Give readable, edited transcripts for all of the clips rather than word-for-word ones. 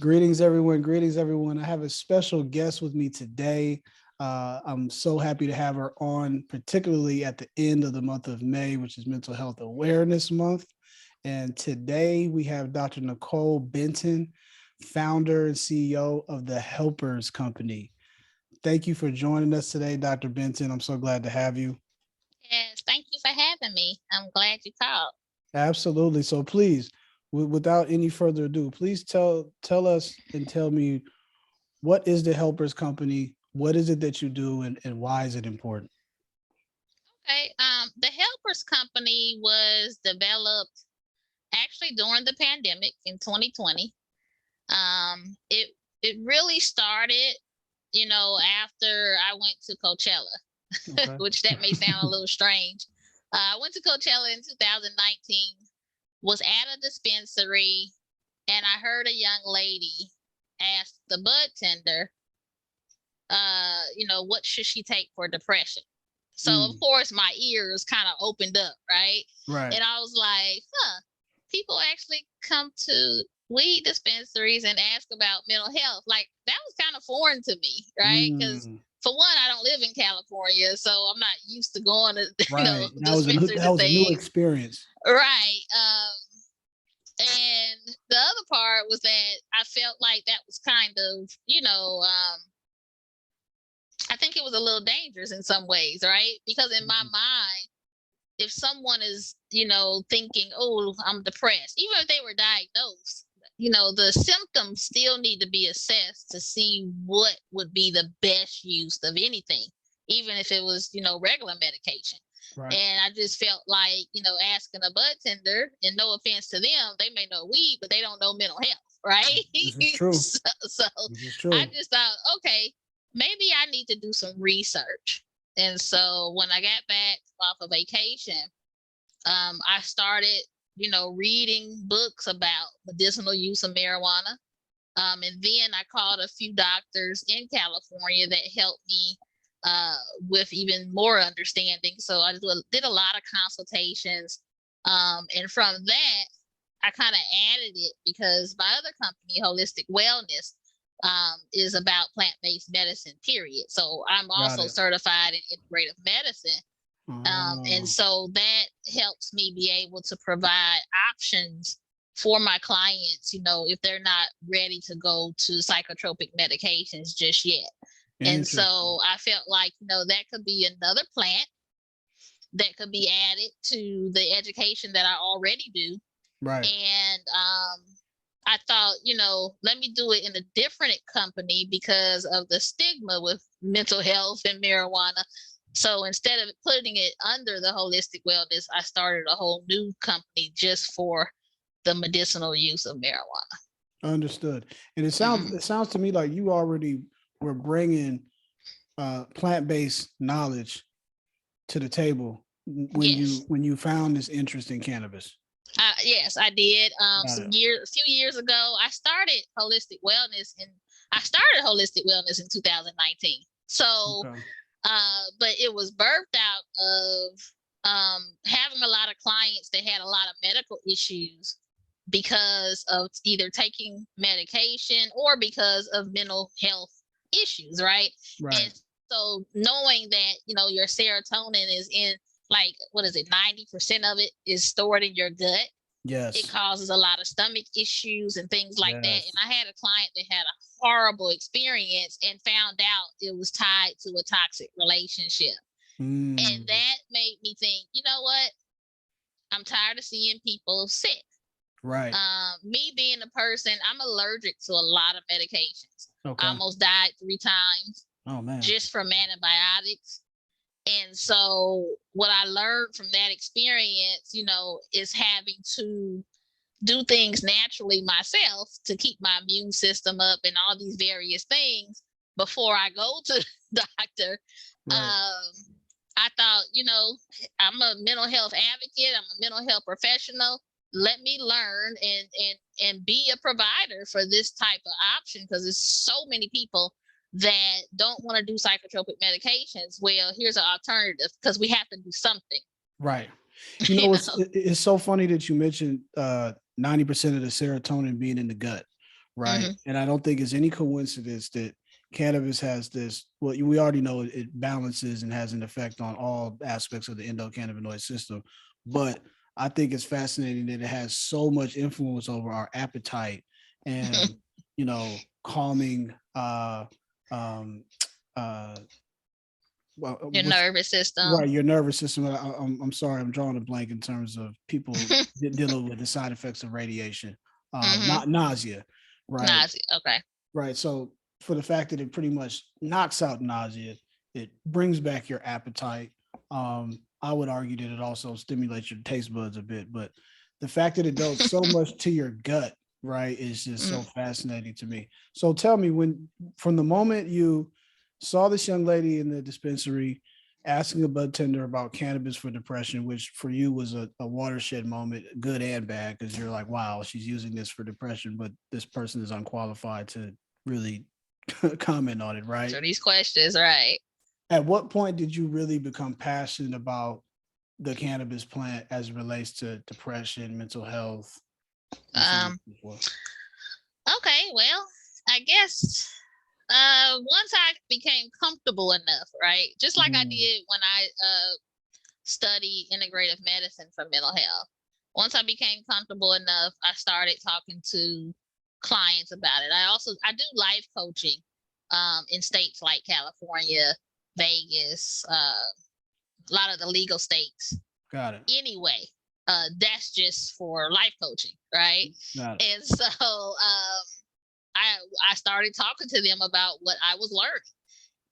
Greetings, everyone. Greetings, everyone. I have a special guest with me today. I'm so happy to have her on, particularly at the end of the month of May, which is Mental Health Awareness Month. And today we have Dr. Nicole Benton, founder and CEO of the Helpers Company. Thank you for joining us today, Dr. Benton. I'm so glad to have you. Yes, thank you for having me. I'm glad you called. Absolutely. So please, without any further ado, please tell us and tell me, what is the Helpers Company? What is it that you do, and why is it important? Okay, the Helpers Company was developed actually during the pandemic in 2020. It really started, after I went to Coachella, Okay. which that may sound a little strange. I went to Coachella in 2019, was at a dispensary, and I heard a young lady ask the bud tender, what should she take for depression? So of Mm, course my ears kind of opened up, right? right. And I was like, people actually come to weed dispensaries and ask about mental health. Like that was kind of foreign to me, right? Because Mm, for one, I don't live in California, so I'm not used to going to, right. dispensaries That and was a new things. experience. Right. And the other part was that I felt like that was kind of, I think it was a little dangerous in some ways, right? Because in my Mm, mind, if someone is, thinking, oh, I'm depressed, even if they were diagnosed, the symptoms still need to be assessed to see what would be the best use of anything, even if it was, regular medication. right. And I just felt like, asking a bud tender, and no offense to them, they may know weed, but they don't know mental health, right? This is true. so This is I true. just thought, okay, maybe I need to do some research. And so when I got back off of vacation, I started, reading books about medicinal use of marijuana. And then I called a few doctors in California that helped me with even more understanding. So I did a lot of consultations. And from that, I kind of added it because my other company, Holistic Wellness, is about plant-based medicine, period. So I'm Got also it. certified in integrative medicine. And Oh, so that helps me be able to provide options for my clients, if they're not ready to go to psychotropic medications just yet. And interesting. so I felt like, that could be another plant that could be added to the education that I already do. Right. And I thought, let me do it in a different company because of the stigma with mental health and marijuana. So instead of putting it under the holistic wellness, I started a whole new company just for the medicinal use of marijuana. Understood. And Mm. it sounds to me like you already were bringing plant-based knowledge to the table Yes. when you found this interest in cannabis. Yes, I did. Got it. A few years ago, I started holistic wellness in 2019. So, Okay. but it was birthed out of having a lot of clients that had a lot of medical issues because of either taking medication or because of mental health issues, right? Right. And so knowing that, your serotonin is in, like, what is it, 90% of it is stored in your gut. It Yes. causes a lot of stomach issues and things like that. And Yes. I had a client that had a horrible experience and found out it was tied to a toxic relationship. And Mm, that made me think, you know what? I'm tired of seeing people sick. right. Me being a person, I'm allergic to a lot of medications. I Okay. almost died 3 times Oh man. just from antibiotics. And so what I learned from that experience, is having to do things naturally myself to keep my immune system up and all these various things before I go to the doctor. Right. Um, I thought, I'm a mental health advocate, I'm a mental health professional. Let me learn and be a provider for this type of option because there's so many people that don't want to do psychotropic medications. Well, here's an alternative because we have to do something, Right. you It's know. so funny that you mentioned 90% of the serotonin being in the gut, right? And I don't think it's any coincidence that cannabis has this. Well, we already know it balances and has an effect on all aspects of the endocannabinoid system, but I think it's fascinating that it has so much influence over our appetite and calming um uh well Your what's nervous system. right your nervous system. I'm sorry, I'm drawing a blank in terms of people dealing with the side effects of radiation, not nausea, right? Nausea. Okay. Right. So for the fact that it pretty much knocks out nausea, it brings back your appetite. I would argue that it also stimulates your taste buds a bit, but the fact that it does so much to your gut, right, is just so fascinating to me. So tell me, when from the moment you saw this young lady in the dispensary asking a bud tender about cannabis for depression, which for you was a watershed moment, good and bad, because you're like, wow, she's using this for depression, but this person is unqualified to really comment on it, So right? these questions, right? At what point did you really become passionate about the cannabis plant as it relates to depression, mental health, and so on and Um. so forth? Okay. Well, I guess once I became comfortable enough, right? Just like I Mm, did when I studied integrative medicine for mental health. Once I became comfortable enough, I started talking to clients about it. I do life coaching in states like California, Vegas, a lot of the legal states. got it. Anyway, that's just for life coaching, right? Got it. And so I started talking to them about what I was learning.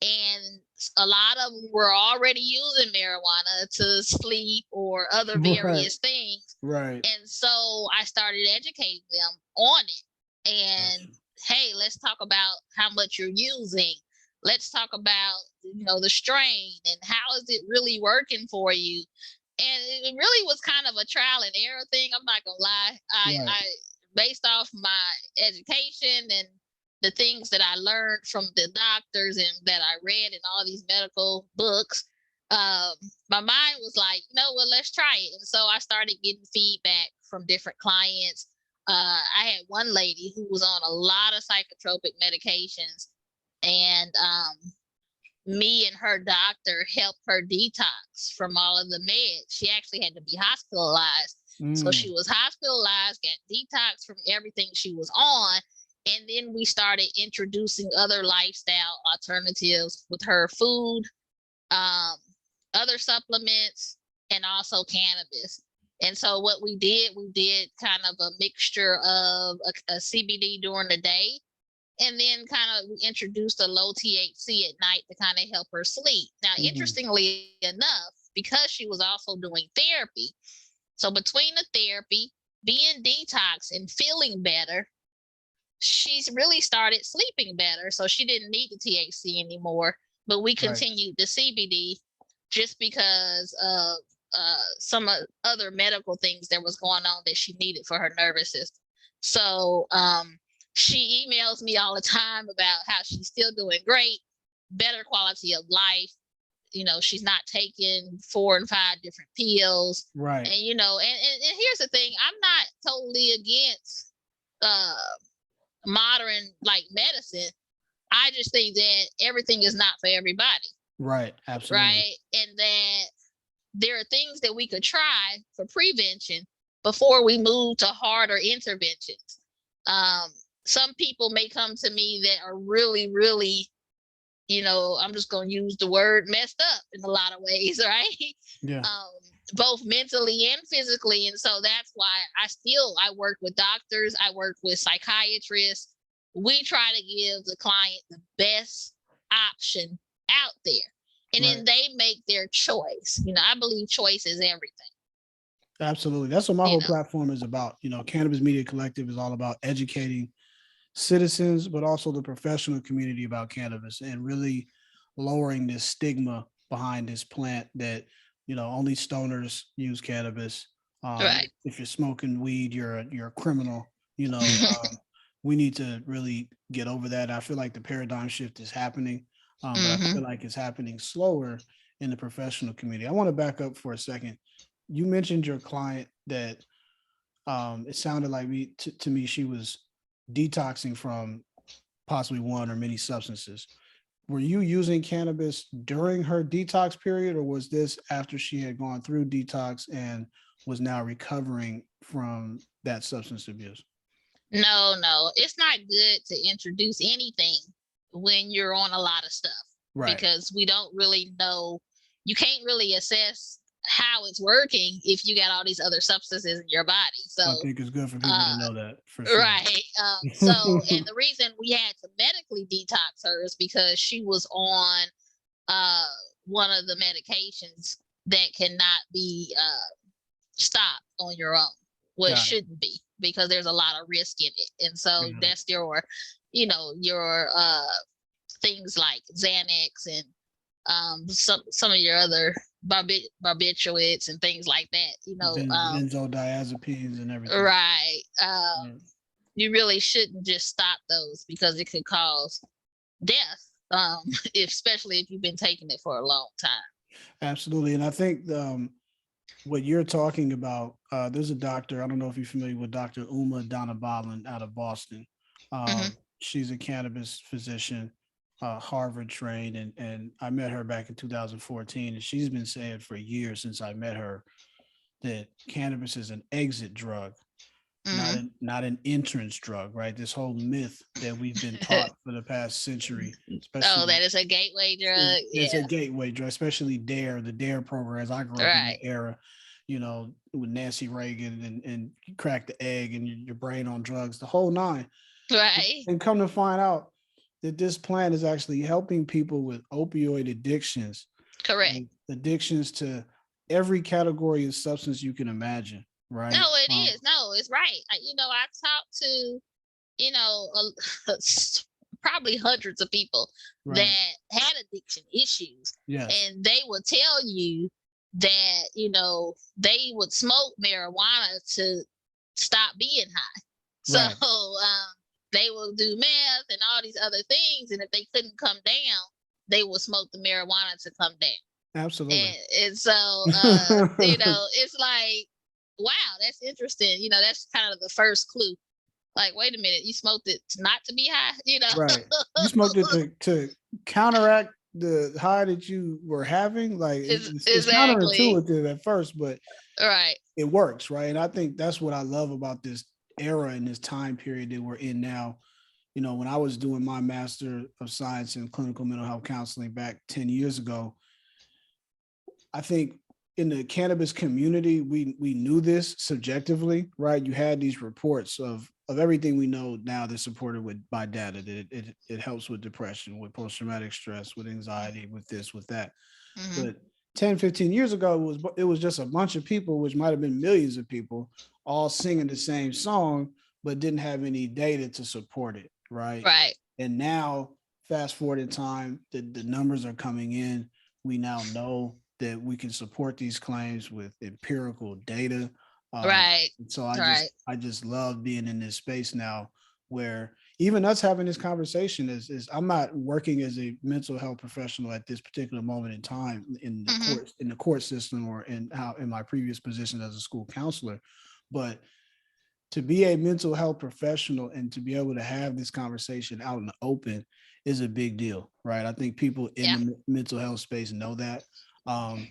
And a lot of them were already using marijuana to sleep or other Right. various things. Right. And so I started educating them on it. And Gotcha. hey, let's talk about how much you're using. Let's talk about, the strain and how is it really working for you. And it really was kind of a trial and error thing. I'm not gonna lie. Right. I based off my education and the things that I learned from the doctors and that I read in all these medical books, um, my mind was like, well, let's try it. And so I started getting feedback from different clients. I had one lady who was on a lot of psychotropic medications, and me and her doctor helped her detox from all of the meds. She actually had to be hospitalized. So Mm, she was hospitalized, got detox from everything she was on. And then we started introducing other lifestyle alternatives with her food, um, other supplements, and also cannabis. And so what we did kind of a mixture of a CBD during the day, and then kind of we introduced a low THC at night to kind of help her sleep. Now, mm, interestingly enough, because she was also doing therapy, so between the therapy, being detox, and feeling better, she's really started sleeping better. So she didn't need the THC anymore, but we right. continued the CBD just because of some other medical things that was going on that she needed for her nervous system. So she emails me all the time about how she's still doing great, better quality of life. She's not taking 4 and 5 different pills. Right. And and here's the thing, I'm not totally against uh modern like medicine. I just think that everything is not for everybody, Right. Absolutely. right? And that there are things that we could try for prevention before we move to harder interventions. Um, some people may come to me that are really, really, I'm just going to use the word messed up in a lot of ways, right? Yeah. Um, both mentally and physically. And so that's why I work with doctors, I work with psychiatrists. We try to give the client the best option out there. And Right. then they make their choice. I believe choice is everything, Absolutely. That's what my you whole know. platform is about. Cannabis Media Collective is all about educating citizens, but also the professional community about cannabis and really lowering this stigma behind this plant that, only stoners use cannabis. Right. If you're smoking weed, you're a criminal. We need to really get over that. I feel like the paradigm shift is happening, but I Hmm. feel like it's happening slower in the professional community. I want to back up for a second. You mentioned your client that it sounded like to me she was detoxing from possibly one or many substances. Were you using cannabis during her detox period, or was this after she had gone through detox and was now recovering from that substance abuse? No, it's not good to introduce anything when you're on a lot of stuff Right. because we don't really know. You can't really assess how it's working if you got all these other substances in your body. I So, think it's good for people to uh, know that for sure. right. So, and the reason we had to medically detox her is because she was on uh one of the medications that cannot be stopped on your own. Well, it Got it. shouldn't be because there's a lot of risk in it. And so Got it. that's your, your things like Xanax and some of your other barbiturates and things like that, Benzodiazepines and everything. right. Yeah. You really shouldn't just stop those because it could cause death, especially if you've been taking it for a long time. Absolutely. And I think what you're talking about, there's a doctor, I don't know if you're familiar with Dr. Uma Donabalan out of Boston. Hmm. She's a cannabis physician, Harvard trained, and I met her back in 2014. And she's been saying for years since I met her that cannabis is an exit drug, Hmm. not an entrance drug, right? This whole myth that we've been taught for the past century, Oh, especially that is a gateway drug. it's a Yeah. gateway drug, especially the Dare program. As I grew up in Right. that era, with Nancy Reagan and you crack the egg and your brain on drugs, the whole nine. Right. And come to find out that this plant is actually helping people with opioid addictions, Correct. like addictions to every category of substance you can imagine, No, right? it is. No, it's right. I talked to, you know, probably hundreds of people Right. that had addiction issues, Yes. and they would tell you that, they would smoke marijuana to stop being high. So, Right. they will do meth and all these other things, and if they couldn't come down, they will smoke the marijuana to come down. Absolutely. And so, it's like, wow, that's interesting. That's kind of the first clue. Like, wait a minute, you smoked it not to be high. Right. You smoked it to counteract the high that you were having. Like it's Exactly. counterintuitive at first, but Right. it works, right? And I think that's what I love about this era and this time period that we're in now. When I was doing my Master of Science in Clinical Mental Health Counseling back 10 years ago, I think in the cannabis community, we knew this subjectively, right? You had these reports of everything we know now that's supported by data that it helps with depression, with post-traumatic stress, with anxiety, with this, with that. Hmm. But 10, 15 years ago, it was just a bunch of people, which might have been millions of people, all singing the same song, but didn't have any data to support it, right? Right. And now, fast forward in time, the numbers are coming in. We now know that we can support these claims with empirical data. Um, Right. so I just Right. I just love being in this space now where even us having this conversation is I'm not working as a mental health professional at this particular moment in time Hmm. in the court system or in my previous position as a school counselor, but to be a mental health professional and to be able to have this conversation out in the open is a big deal, right? I think people in Yeah. the mental health space know that. Um,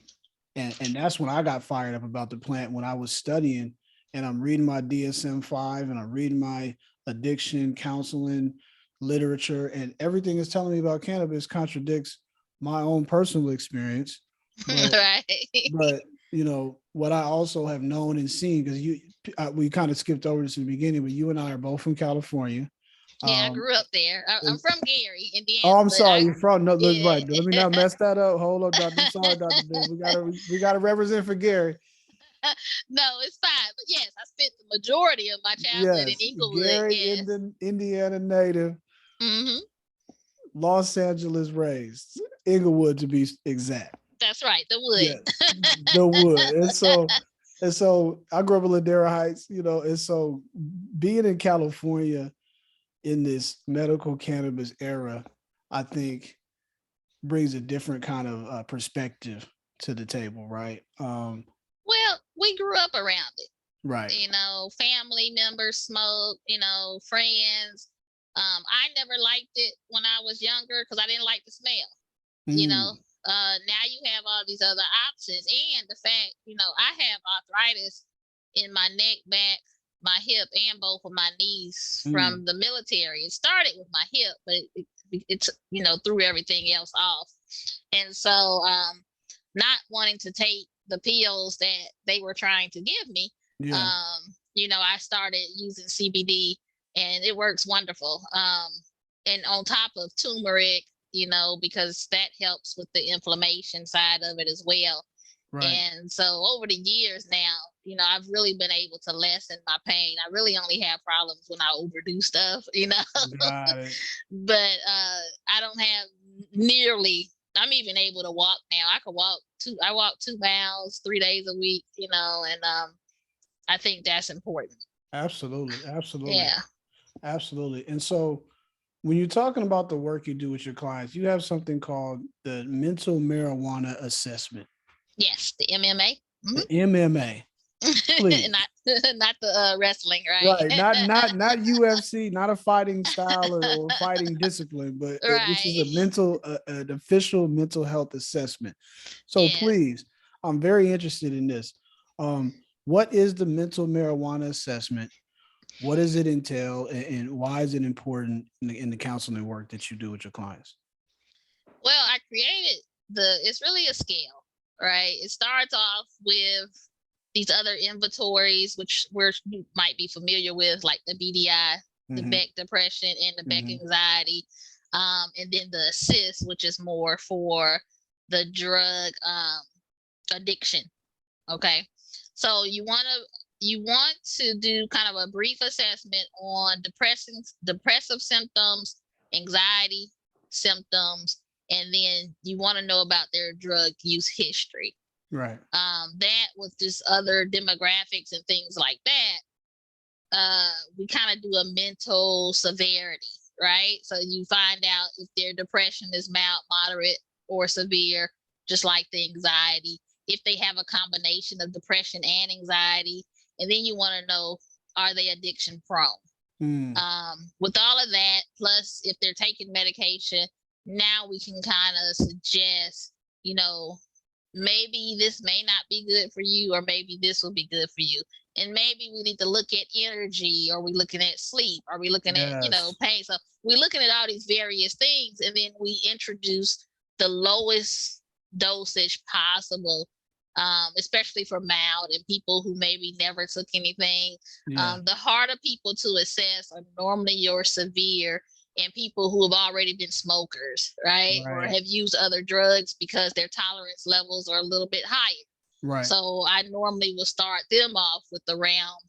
and that's when I got fired up about the plant when I was studying and I'm reading my DSM-5 and I'm reading my addiction counseling literature and everything is telling me about cannabis contradicts my own personal experience. But Right. but what I also have known and seen, because we kind of skipped over this in the beginning, but you and I are both from California. Yeah, I Um, grew up there. I'm and, from Gary, oh, Indiana, I'm but sorry, you're from no, right. Let me yeah. not mess that up. Hold on, Doctor. I'm sorry, Doctor Ben. We gotta represent for Gary. No, it's fine. But yes, I spent the majority of my childhood in Yes, Inglewood. Gary, Yes. Indiana native, Hmm. Los Angeles raised, Inglewood to be exact. That's right. The wood. Yes, the wood. And so I grew up in Ladera Heights, and so being in California in this medical cannabis era, I think brings a different kind of perspective to the table, right? Well, we grew up around it. Right. Family members smoke, friends. I never liked it when I was younger because I didn't like the smell. Mm. Now you have all these other options, and the fact, I have arthritis in my neck, back, my hip, and both of my knees Mm. from the military. It started with my hip, but it's threw everything else off, and so not wanting to take the pills that they were trying to give me, Yeah. I started using CBD, and it works wonderful. And on top of turmeric, because that helps with the inflammation side of it as well. Right. And so over the years now, I've really been able to lessen my pain. I really only have problems when I overdo stuff, Got it. but I don't have nearly. I'm even able to walk now. I walk 2 miles 3 days a week, and I think that's important. Absolutely. Absolutely. Yeah. Absolutely. And so when you're talking about the work you do with your clients, you have something called the mental marijuana assessment, Yes, the MMA. the MMA. Please. not not the wrestling, right? Right. Not UFC, not a fighting style or fighting discipline, but this is Right. a an official mental health assessment. So Yes. please, I'm very interested in this. What is the mental marijuana assessment? What does it entail, and why is it important in the counseling work that you do with your clients? Well, I created it's really a scale, right? It starts off with these other inventories, which you might be familiar with, like the BDI, the Mm-hmm. Beck depression, and the Beck Mm-hmm. anxiety. And then the assist, which is more for the drug addiction. Okay. So you want to do kind of a brief assessment on depressive symptoms, anxiety symptoms, and then you want to know about their drug use history. Right. That with just other demographics and things like that, we kind of do a mental severity, right? So you find out if their depression is mild, moderate, or severe, just like the anxiety. If they have a combination of depression and anxiety, and then you want to know, are they addiction prone? Mm. With all of that, plus if they're taking medication, now we can kind of suggest, you know, maybe this may not be good for you, or maybe this will be good for you. And maybe we need to look at energy. Are we looking at sleep? Are we looking at, Yes. pain? So we're looking at all these various things, and then we introduce the lowest dosage possible, especially for mild and people who maybe never took anything. Yeah. The harder people to assess are normally your severe and people who have already been smokers, right? Or Right. have used other drugs because their tolerance levels are a little bit higher. Right. So I normally will start them off with around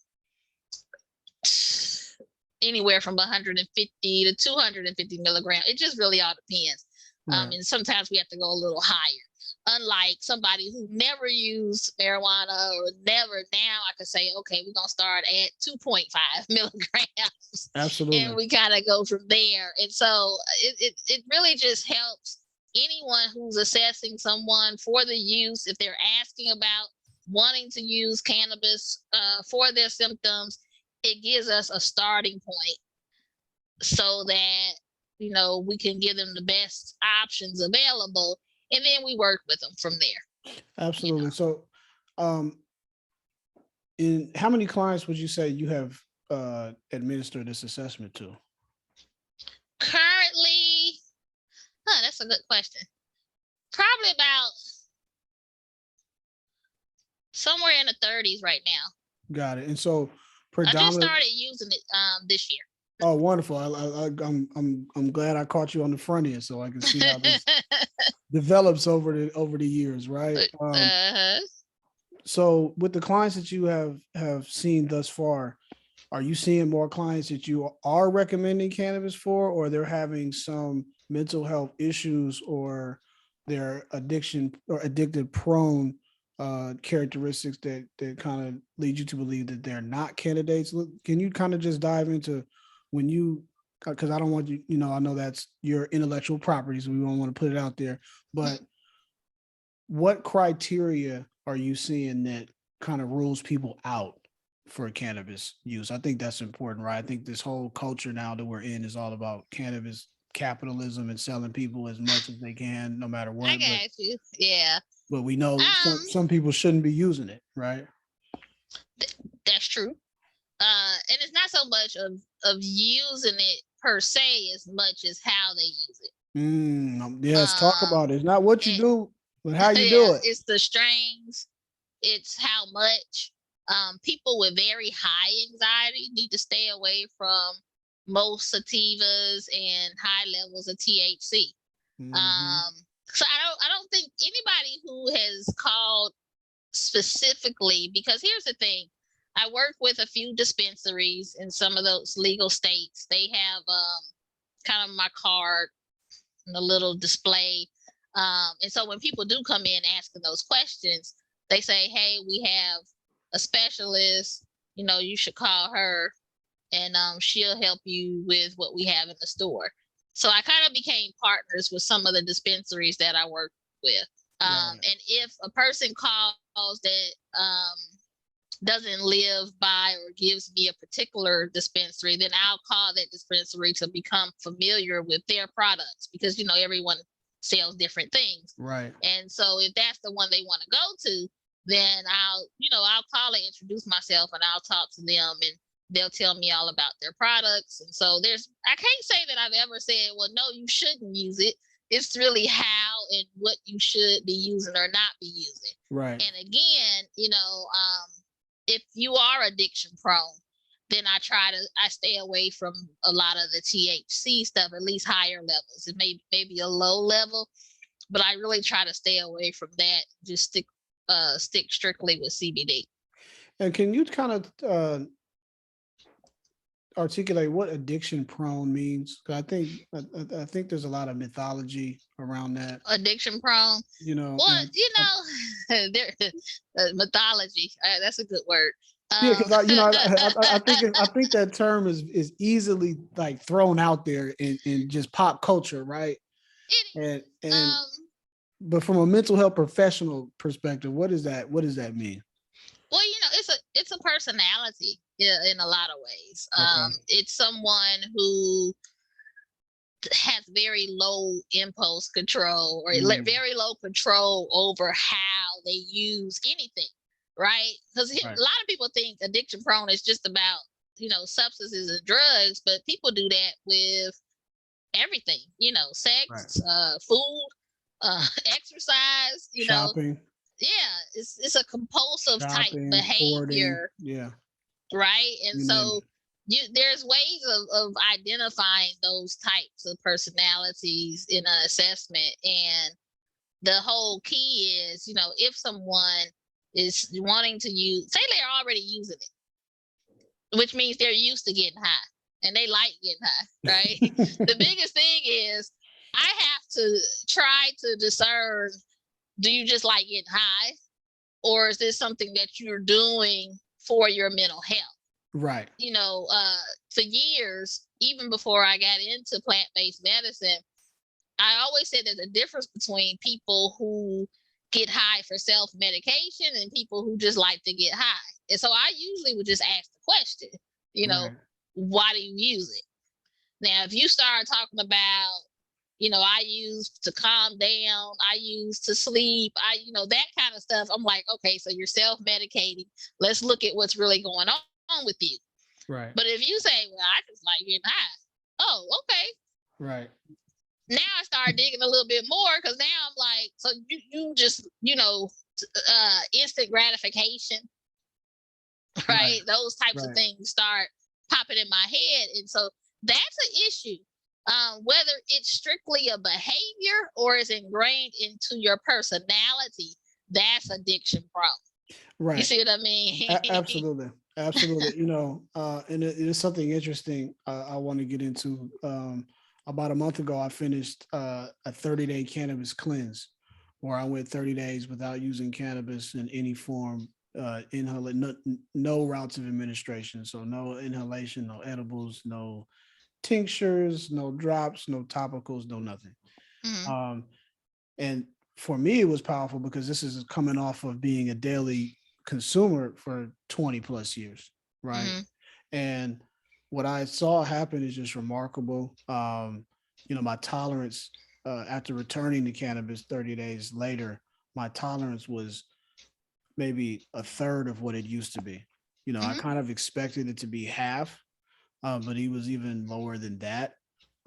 anywhere from 150 to 250 milligrams. It just really all depends. Right. And sometimes we have to go a little higher. Unlike somebody who never used marijuana or never, now I could say, okay, we're going to start at 2.5 milligrams and Absolutely. we kind of go from there. And so it really just helps anyone who's assessing someone for the use, if they're asking about wanting to use cannabis for their symptoms, it gives us a starting point so that we can give them the best options available, and then we work with them from there. Absolutely. So, um, in how many clients would you say you have administered this assessment to? Currently, that's a good question. Probably about somewhere in the 30s right now. Got it. And so, I just predominant. started using it this year. Oh, wonderful! I'm glad I caught you on the front end, so I can see how this develops over the years, right? uh-huh. So, with the clients that you have seen thus far, are you seeing more clients that you are recommending cannabis for, or they're having some mental health issues, or their addiction or addicted prone characteristics that kind of lead you to believe that they're not candidates? Look, can you kind of just dive into when you, because I don't want you, I know that's your intellectual property, so we don't want to put it out there, but what criteria are you seeing that kind of rules people out for cannabis use. I think that's important, right? I think this whole culture now that we're in is all about cannabis capitalism and selling people as much as they can, no matter I what. got you. Yeah. But we know Um, some people shouldn't be using it, right? that's true. And it's not so much of using it per se as much as how they use it. Yes, talk Um, about it. It's not what you it, do, but how you yeah, do it. it's the strains, it's how much. People with very high anxiety need to stay away from most sativas and high levels of THC. Hmm. Um, so I don't think anybody who has called specifically, because here's the thing, I work with a few dispensaries in some of those legal states. They have kind of my card and a little display. And so when people do come in asking those questions, they say, hey, we have a specialist, you should call her, and she'll help you with what we have in the store. So I kind of became partners with some of the dispensaries that I work with. Got it. And if a person calls that doesn't live by or gives me a particular dispensary, then I'll call that dispensary to become familiar with their products, because everyone sells different things. Right. And so if that's the one they want to go to, then I'll call and introduce myself, and I'll talk to them, and they'll tell me all about their products. And so I can't say that I've ever said, well, no, you shouldn't use it. It's really how and what you should be using or not be using. Right. And again, if you are addiction prone, then I stay away from a lot of the THC stuff, at least higher levels. It maybe a low level, but I really try to stay away from that. Just stick strictly with CBD. And can you kind of articulate what addiction prone means? 'Cause I think there's a lot of mythology around that. Addiction prone. You know, Well, and there mythology. That's a good word. yeah, Um, because I think that term is easily like thrown out there in just pop culture, right? it is. And but from a mental health professional perspective, what does that mean? Well, it's a personality in a lot of ways. Okay. It's someone who has very low impulse control, or Mm, very low control over how they use anything, right? Because a right. lot of people think addiction prone is just about substances and drugs, but people do that with everything, Right. sex, food, exercise, Shopping, yeah, it's a compulsive type hoarding. behavior, Yeah. right? And You name so there's ways of identifying those types of personalities in an assessment. And the whole key is, if someone is wanting to use, say they're already using it, which means they're used to getting high and they like getting high, right? The it. biggest thing is I have to try to discern, do you just like getting high, or is this something that you're doing for your mental health? Right. For years, even before I got into plant-based medicine, I always said there's a difference between people who get high for self-medication and people who just like to get high. And so I usually would just ask the question, you know, Right. why do you use it? Now, if you start talking about, I use to calm down, I use to sleep, that kind of stuff, I'm like, okay, so you're self-medicating. Let's look at what's really going on with you. Right. But if you say, well, I just like getting high, oh, okay. Right. Now I start digging a little bit more, because now I'm like, so you just, instant gratification, Right. right? Those types of Right. things start popping in my head. And so that's an issue. Whether it's strictly a behavior or is ingrained into your personality, that's addiction prone. You Right. see what I mean? Absolutely. Absolutely. And it is something interesting I want to get into. About a month ago, I finished a 30-day cannabis cleanse where I went 30 days without using cannabis in any form, no routes of administration. So no inhalation, no edibles, no tinctures, no drops, no topicals, no nothing. Mhm. Um, and for me, it was powerful because this is coming off of being a daily consumer for 20 plus years. right? Mm-hmm. And what I saw happen is just remarkable. My tolerance after returning to cannabis 30 days later, my tolerance was maybe a third of what it used to be. I Mm-hmm. kind of expected it to be half, but he was even lower than that.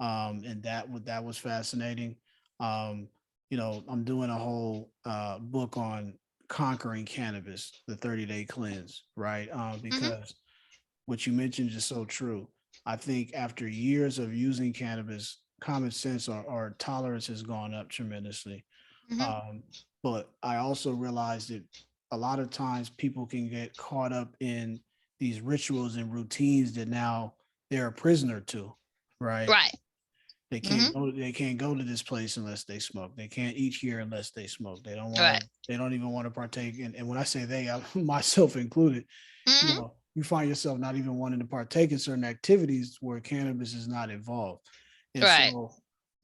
And that was fascinating. Um, I'm doing a whole book on conquering cannabis, the 30-day cleanse, right? Mm-hmm. Because what you mentioned is so true. I think after years of using cannabis, common sense or tolerance has gone up tremendously. Mm-hmm. Um, but I also realized that a lot of times people can get caught up in these rituals and routines that now they're a prisoner to, right? Right. They Mm-hmm. can't go to this place unless they smoke. They can't eat here unless they smoke. Right. They don't even want to partake in, and when I say they, I, myself included, Mm-hmm. you find yourself not even wanting to partake in certain activities where cannabis is not involved. And Right. so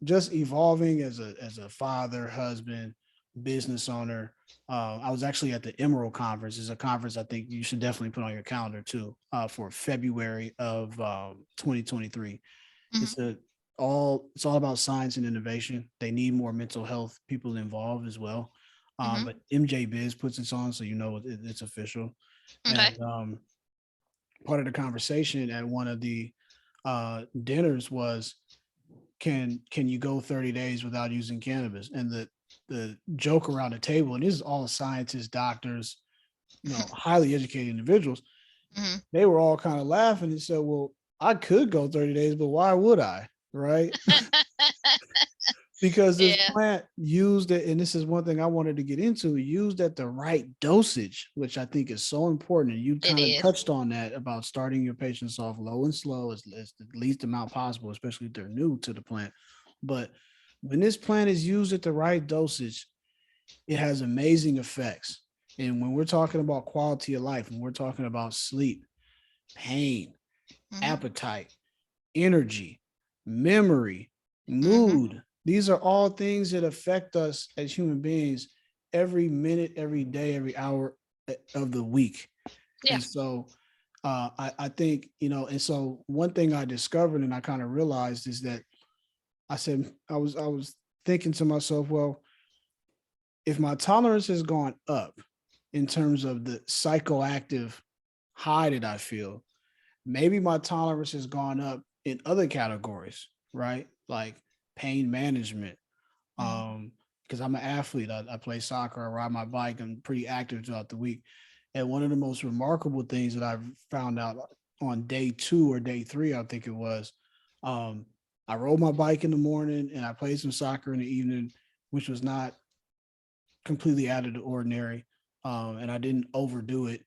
just evolving as a father, husband, business owner. I was actually at the Emerald Conference. It's a conference I think you should definitely put on your calendar too, for February of 2023. Mm-hmm. It's a it's all about science and innovation. They need more mental health people involved as well. Mm-hmm. But MJ Biz puts this on, so it's official. Okay. And part of the conversation at one of the dinners was, can you go 30 days without using cannabis? And the joke around the table, and this is all scientists, doctors, highly educated individuals, Mm-hmm. they were all kind of laughing and said, well, I could go 30 days, but why would I? Right? Because this Yeah, plant used it, and this is one thing I wanted to get into, used at the right dosage, which I think is so important. And you it kind of is. touched on that about starting your patients off low and slow as the least amount possible, especially if they're new to the plant. But when this plant is used at the right dosage, it has amazing effects. And when we're talking about quality of life, when we're talking about sleep, pain, Mm-hmm. appetite, energy, memory, Mm-hmm. mood. These are all things that affect us as human beings every minute, every day, every hour of the week. Yeah. And so I think, and so one thing I discovered and I kind of realized is that I was thinking to myself, well, if my tolerance has gone up in terms of the psychoactive high that I feel, maybe my tolerance has gone up in other categories, right? Like pain management. Mm-hmm. Because I'm an athlete, I play soccer, I ride my bike, I'm pretty active throughout the week. And one of the most remarkable things that I've found out on day 2 or day 3, I think it was, um, I rode my bike in the morning and I played some soccer in the evening, which was not completely out of the ordinary. And I didn't overdo it.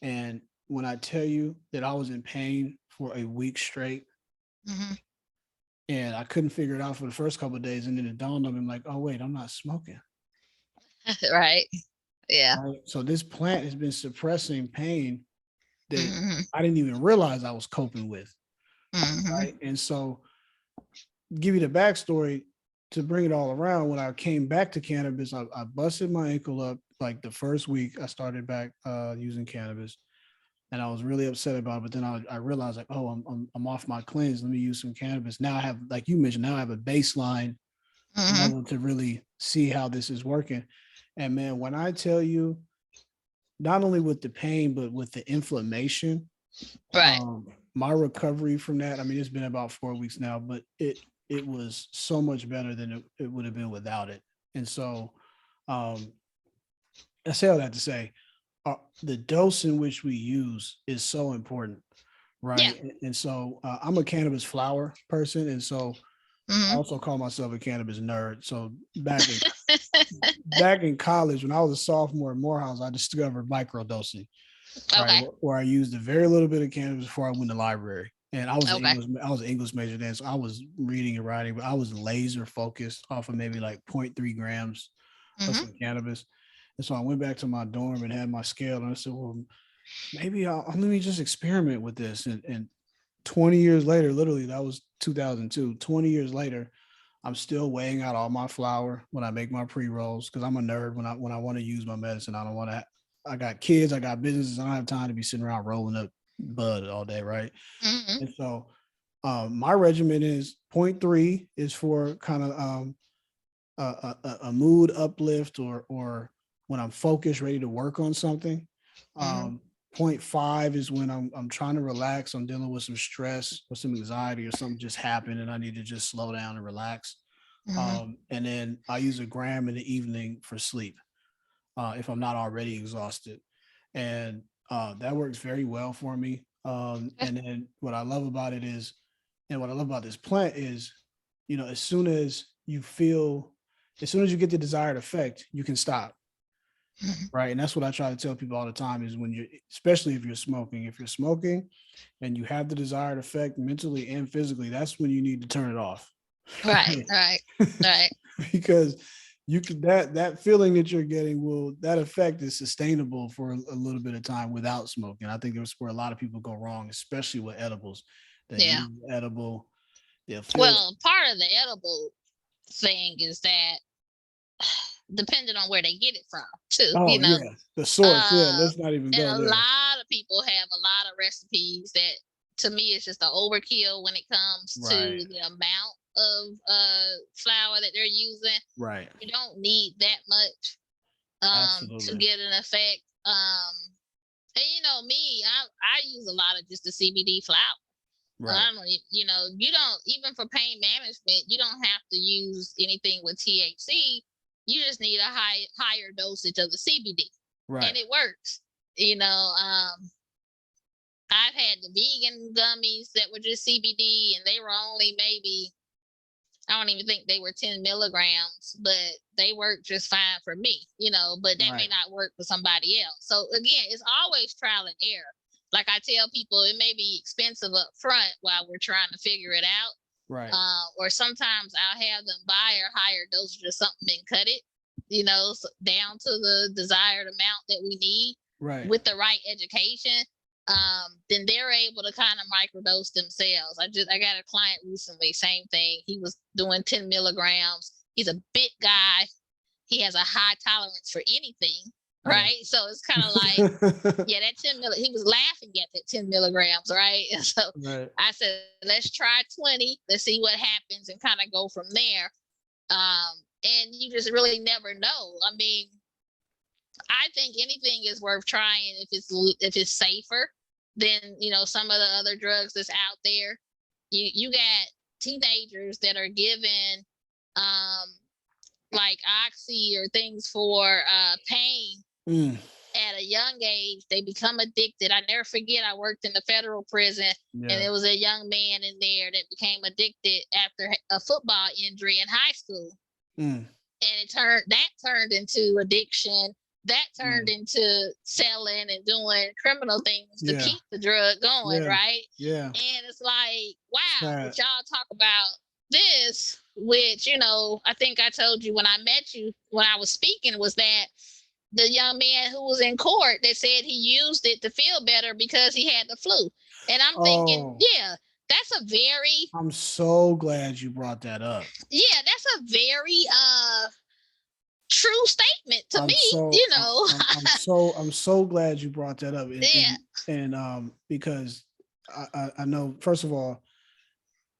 And when I tell you that I was in pain for a week straight Mm-hmm. and I couldn't figure it out for the first couple of days, and then it dawned on me, I'm like, oh wait, I'm not smoking. Right. Yeah. Right. So this plant has been suppressing pain that Mm-hmm. I didn't even realize I was coping with. Mm-hmm. Right. And so give you the backstory to bring it all around. When I came back to cannabis, I busted my ankle up like the first week I started back using cannabis. And I was really upset about it. But then I realized like, oh, I'm off my cleanse. Let me use some cannabis. Now I have, like you mentioned, now I have a baseline Mm-hmm. level to really see how this is working. And man, when I tell you, not only with the pain, but with the inflammation, Right. my recovery from that, I mean, it's been about 4 weeks now, but it was so much better than it would have been without it. And so um, I say all that to say, the dose in which we use is so important, Yeah. right? And so I'm a cannabis flower person, and so I Mm-hmm. also call myself a cannabis nerd. So back in college, when I was a sophomore at Morehouse, I discovered microdosing, right? Okay. Where I used a very little bit of cannabis before I went to library. And Okay. I was an English major then, so I was reading and writing, but I was laser focused off of maybe like 0.3 grams of Mm-hmm. some cannabis. And so I went back to my dorm and had my scale, and I said, well, maybe let me just experiment with this. And 20 years later, literally, that was 2002. 20 years later, I'm still weighing out all my flour when I make my pre rolls because I'm a nerd. When I want to use my medicine, I don't want to. I got kids, I got businesses. I don't have time to be sitting around rolling up bud all day, right? Mm-hmm. And so my regimen is point three is for kind of a mood uplift or when I'm focused, ready to work on something. Mm-hmm. Point five is when I'm trying to relax. I'm dealing with some stress or some anxiety or something just happened and I need to just slow down and relax. Mm-hmm. And then I use a gram in the evening for sleep if I'm not already exhausted. And that works very well for me. And then what I love about it is, and what I love about this plant is, as soon as you feel, as soon as you get the desired effect, you can stop. Right. And that's what I try to tell people all the time is when you're, especially if you're smoking and you have the desired effect mentally and physically, that's when you need to turn it off. Right, right, right. Because you could that feeling that you're getting will that effect is sustainable for a little bit of time without smoking. I think that's where a lot of people go wrong, especially with edibles. They Yeah. use edible, they'll feel Well, part of the edible thing is that depending on where they get it from, too, oh yeah, the source. Yeah, Uh, let's not even and go a there. lot of people have a lot of recipes that, to me, it's just the overkill when it comes to Right, the amount of flour that they're using. right, You don't need that much to absolutely. get an effect. And me, I use a lot of just the CBD flour. Right, I don't, you don't, even for pain management, you don't have to use anything with THC. You just need a higher dosage of the CBD, right. and it works. You know, I've had the vegan gummies that were just CBD, and they were only maybe, I don't even think they were 10 milligrams, but they work just fine for me, but that may Right, not work for somebody else. So again, it's always trial and error. Like I tell people, it may be expensive up front while we're trying to figure it out. right, Or sometimes I'll have them buy a higher dosage of something and cut it, down to the desired amount that we need right. with the right education. Then they're able to kind of microdose themselves. I got a client recently, same thing. He was doing 10 milligrams. He's a big guy. He has a high tolerance for anything, Yeah. right? So it's kind of like, yeah, that 10 he was laughing at that 10 milligrams, right? And so Right. I said, let's try 20, let's see what happens and kind of go from there. And you just really never know. I mean, I think anything is worth trying if it's safer than some of the other drugs that's out there. You got teenagers that are given um like oxy or things for pain Mm, at a young age. They become addicted. I never forget, I worked in the federal prison, and yeah. there was a young man in there that became addicted after a football injury in high school, Mm, and that turned into addiction. That turned mm. into selling and doing criminal things to Yeah. keep the drug going, Yeah. right? Yeah. And it's like, wow, Sad. but y'all talk about this, which, I think I told you when I met you, when I was speaking, was that the young man who was in court that said he used it to feel better because he had the flu. And I'm thinking, Oh, yeah, that's a very, I'm so glad you brought that up. yeah, that's a very true statement to I'm me, so you know. I'm so glad you brought that up, Yeah. and because I know first of all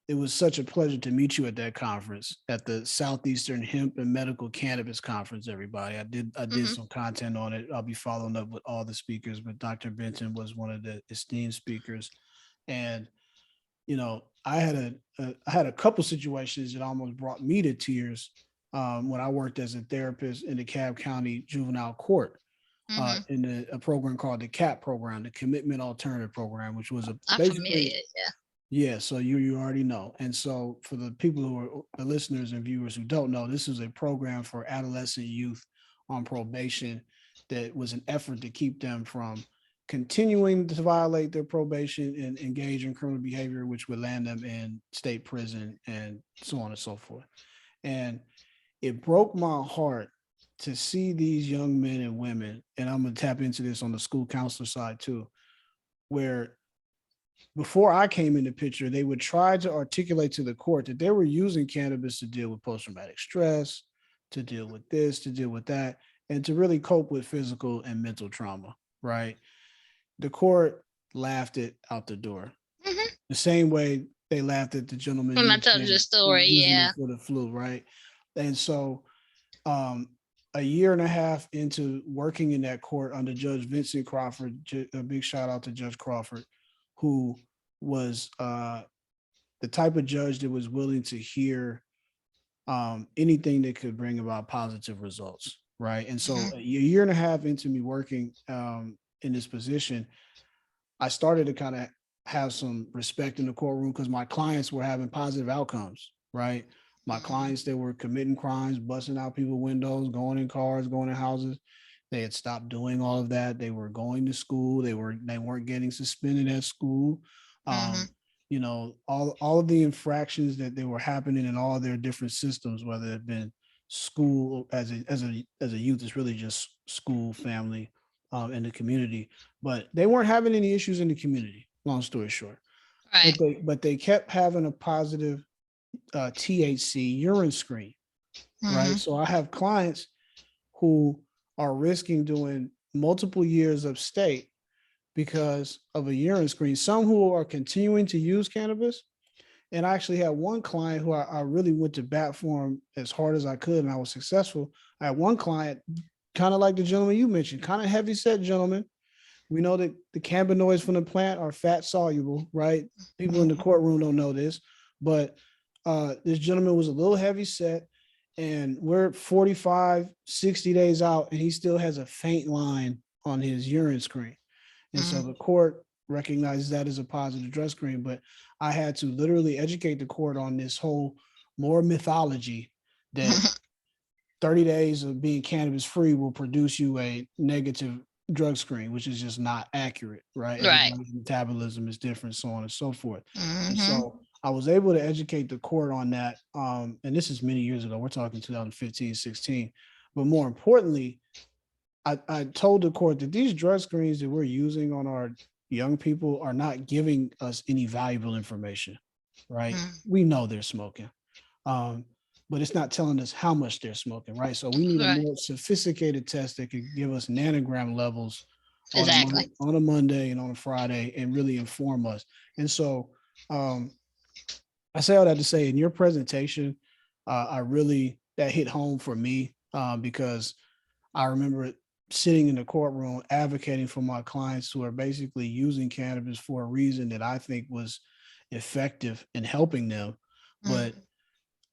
it was such a pleasure to meet you at that conference at the Southeastern Hemp and Medical Cannabis Conference. Everybody, I did Hmm. some content on it. I'll be following up with all the speakers, but Dr. Benton was one of the esteemed speakers, and I had a couple situations that almost brought me to tears when I worked as a therapist in the Cobb County Juvenile Court Hmm. in a program called the CAP program, the Commitment Alternative Program, which was a I'm basically familiar. Yeah. yeah. So you already know, and so for the people who are the listeners and viewers who don't know, this is a program for adolescent youth on probation that was an effort to keep them from continuing to violate their probation and engage in criminal behavior, which would land them in state prison and so on and so forth. And it broke my heart to see these young men and women, and I'm gonna tap into this on the school counselor side too, where before I came in the picture, they would try to articulate to the court that they were using cannabis to deal with post traumatic stress, to deal with this, to deal with that, and to really cope with physical and mental trauma, right? The court laughed it out the door. Hmm. The same way they laughed at the gentleman When you I were told you the saying was story, using it yeah. for the flu, right? And so um, a year and a half into working in that court under Judge Vincent Crawford, a big shout out to Judge Crawford, who was the type of judge that was willing to hear anything that could bring about positive results, right? And so Hmm. a year and a half into me working in this position, I started to kind of have some respect in the courtroom because my clients were having positive outcomes, right? My Hmm. clients that were committing crimes, busting out people's windows, going in cars, going in houses, they had stopped doing all of that. They were going to school. They weren't getting suspended at school. Hmm. Um, all of the infractions that they were happening in all their different systems, whether it been school as a youth, it's really just school, family, and the community, but they weren't having any issues in the community. Long story short, Right. but they kept having a positive THC urine screen, right? Hmm. So I have clients who are risking doing multiple years of state because of a urine screen. Some who are continuing to use cannabis. And I actually had one client who I really went to bat for him as hard as I could, and I was successful. I had one client, kind of like the gentleman you mentioned, kind of heavy set gentleman. We know that the cannabinoids from the plant are fat soluble, right? People in the Hmm. courtroom don't know this, but this gentleman was a little heavy set, and we're 45, 60 days out, and he still has a faint line on his urine screen. And so Hmm. the court recognizes that as a positive drug screen, but I had to literally educate the court on this whole more mythology that 30 days of being cannabis free will produce you a negative drug screen, which is just not accurate, right? Right. Everybody's metabolism is different, so on and so forth. And Hmm. so I was able to educate the court on that. And this is many years ago. We're talking 2015, 16. But more importantly, I told the court that these drug screens that we're using on our young people are not giving us any valuable information, right? We know they're smoking, um, but it's not telling us how much they're smoking, right? So we need a Right. more sophisticated test that could give us nanogram levels on Exactly. a Monday and on a Friday and really inform us. And so um, I say all that to say, in your presentation, I really that hit home for me because I remember sitting in the courtroom advocating for my clients who are basically using cannabis for a reason that I think was effective in helping them. But Hmm.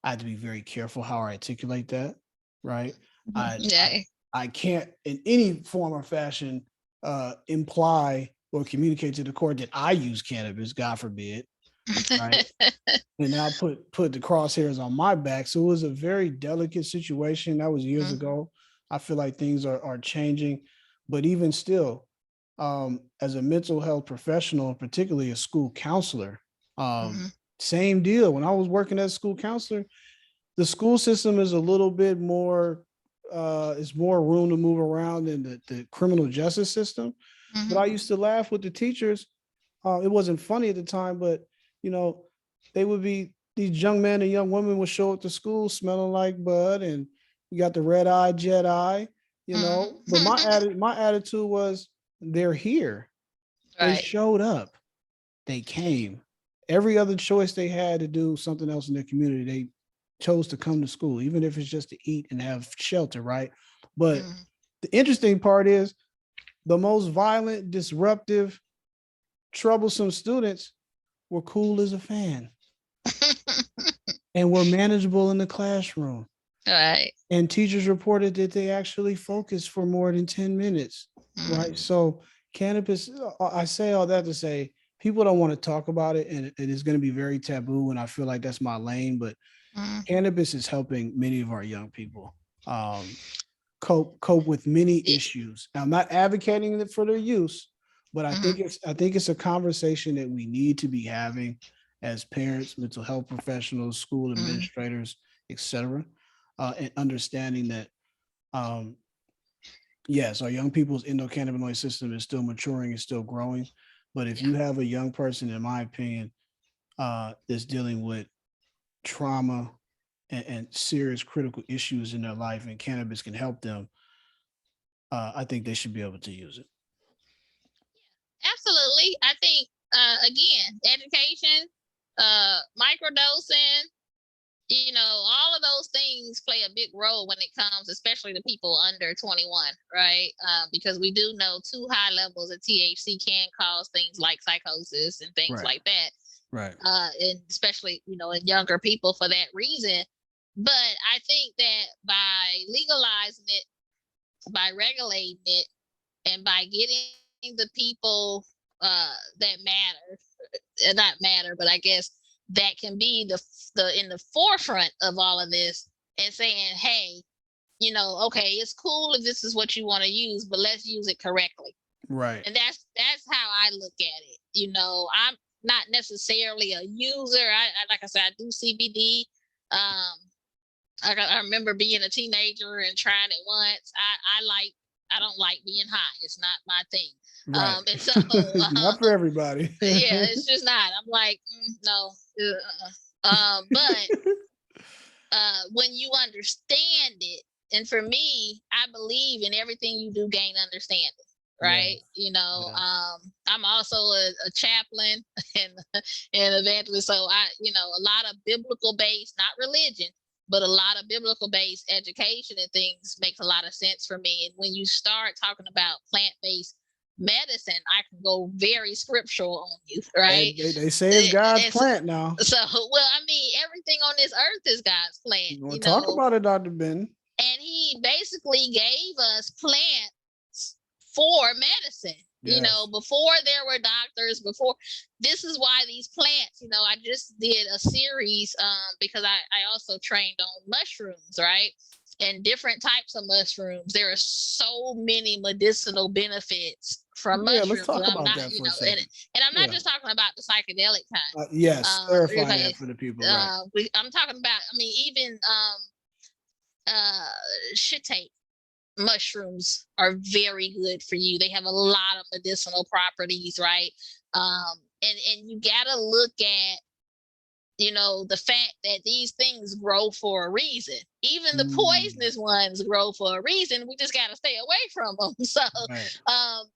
I had to be very careful how I articulate that, right? I I, Yeah. I can't in any form or fashion imply or communicate to the court that I use cannabis, God forbid, right? And now put the crosshairs on my back. So it was a very delicate situation. That was years Hmm. ago. I feel like things are changing, but even still, as a mental health professional, particularly a school counselor, um, Hmm. same deal. When I was working as a school counselor, the school system is a little bit more is more room to move around than the criminal justice system. But Hmm. I used to laugh with the teachers. It wasn't funny at the time, but you know, they would be these young men and young women would show up to school smelling like bud, and you got the red eye Jedi, you know. But Hmm. my attitude was they're here. They Right. showed up. They came. Every other choice they had to do something else in their community, they chose to come to school, even if it's just to eat and have shelter, right? But Hmm. the interesting part is the most violent, disruptive, troublesome students were cool as a fan and were manageable in the classroom. Right. And teachers reported that they actually focused for more than 10 minutes, right? Hmm. So, cannabis, I say all that to say people don't want to talk about it and it is going to be very taboo. And I feel like that's my lane, but Hmm. cannabis is helping many of our young people cope with many Yeah. issues. Now, I'm not advocating for their use, but Hmm. I think it's a conversation that we need to be having as parents, mental health professionals, school Hmm. administrators, etc., and understanding that um, yes, our young people's endocannabinoid system is still maturing and still growing. But if Yeah. you have a young person, in my opinion, that's dealing with trauma and serious critical issues in their life, and cannabis can help them, I think they should be able to use it. Absolutely. I think again, education, microdosing, all of those things play a big role when it comes, especially to people under 21, right? Because we do know too high levels of THC can cause things like psychosis and things Right. like that. Right. And especially, in younger people for that reason. But I think that by legalizing it, by regulating it, and by getting the people that not matter, but I guess that can be the in the forefront of all of this and saying, hey, okay, it's cool if this is what you want to use, but let's use it correctly. Right. And that's how I look at it. I'm not necessarily a user. I like I said, I do CBD. I remember being a teenager and trying it once. I don't like being high. It's not my thing. Right. And so Not for everybody. yeah, it's just not. I'm like, no. But when you understand it, and for me, I believe in everything you do gain understanding. Right. I'm also a chaplain and an evangelist. So a lot of biblical based, not religion, but a lot of biblical based education and things makes a lot of sense for me. And when you start talking about plant based medicine, I can go very scriptural on you, right? They say it's God's plant now. So, well, I mean, everything on this earth is God's plant. We'll talk about it, Dr. Benton. And he basically gave us plants for medicine. Yes. Before there were doctors, this is why these plants, I just did a series because I also trained on mushrooms, right? And different types of mushrooms. There are so many medicinal benefits from mushrooms. Let's talk about that for a second. And I'm not just talking about the psychedelic kind. Yes, clarify that for the people. Right. I'm talking about, even shiitake mushrooms are very good for you. They have a lot of medicinal properties, right? And you gotta look at the fact that these things grow for a reason. Even the poisonous ones grow for a reason. We just gotta stay away from them. So right.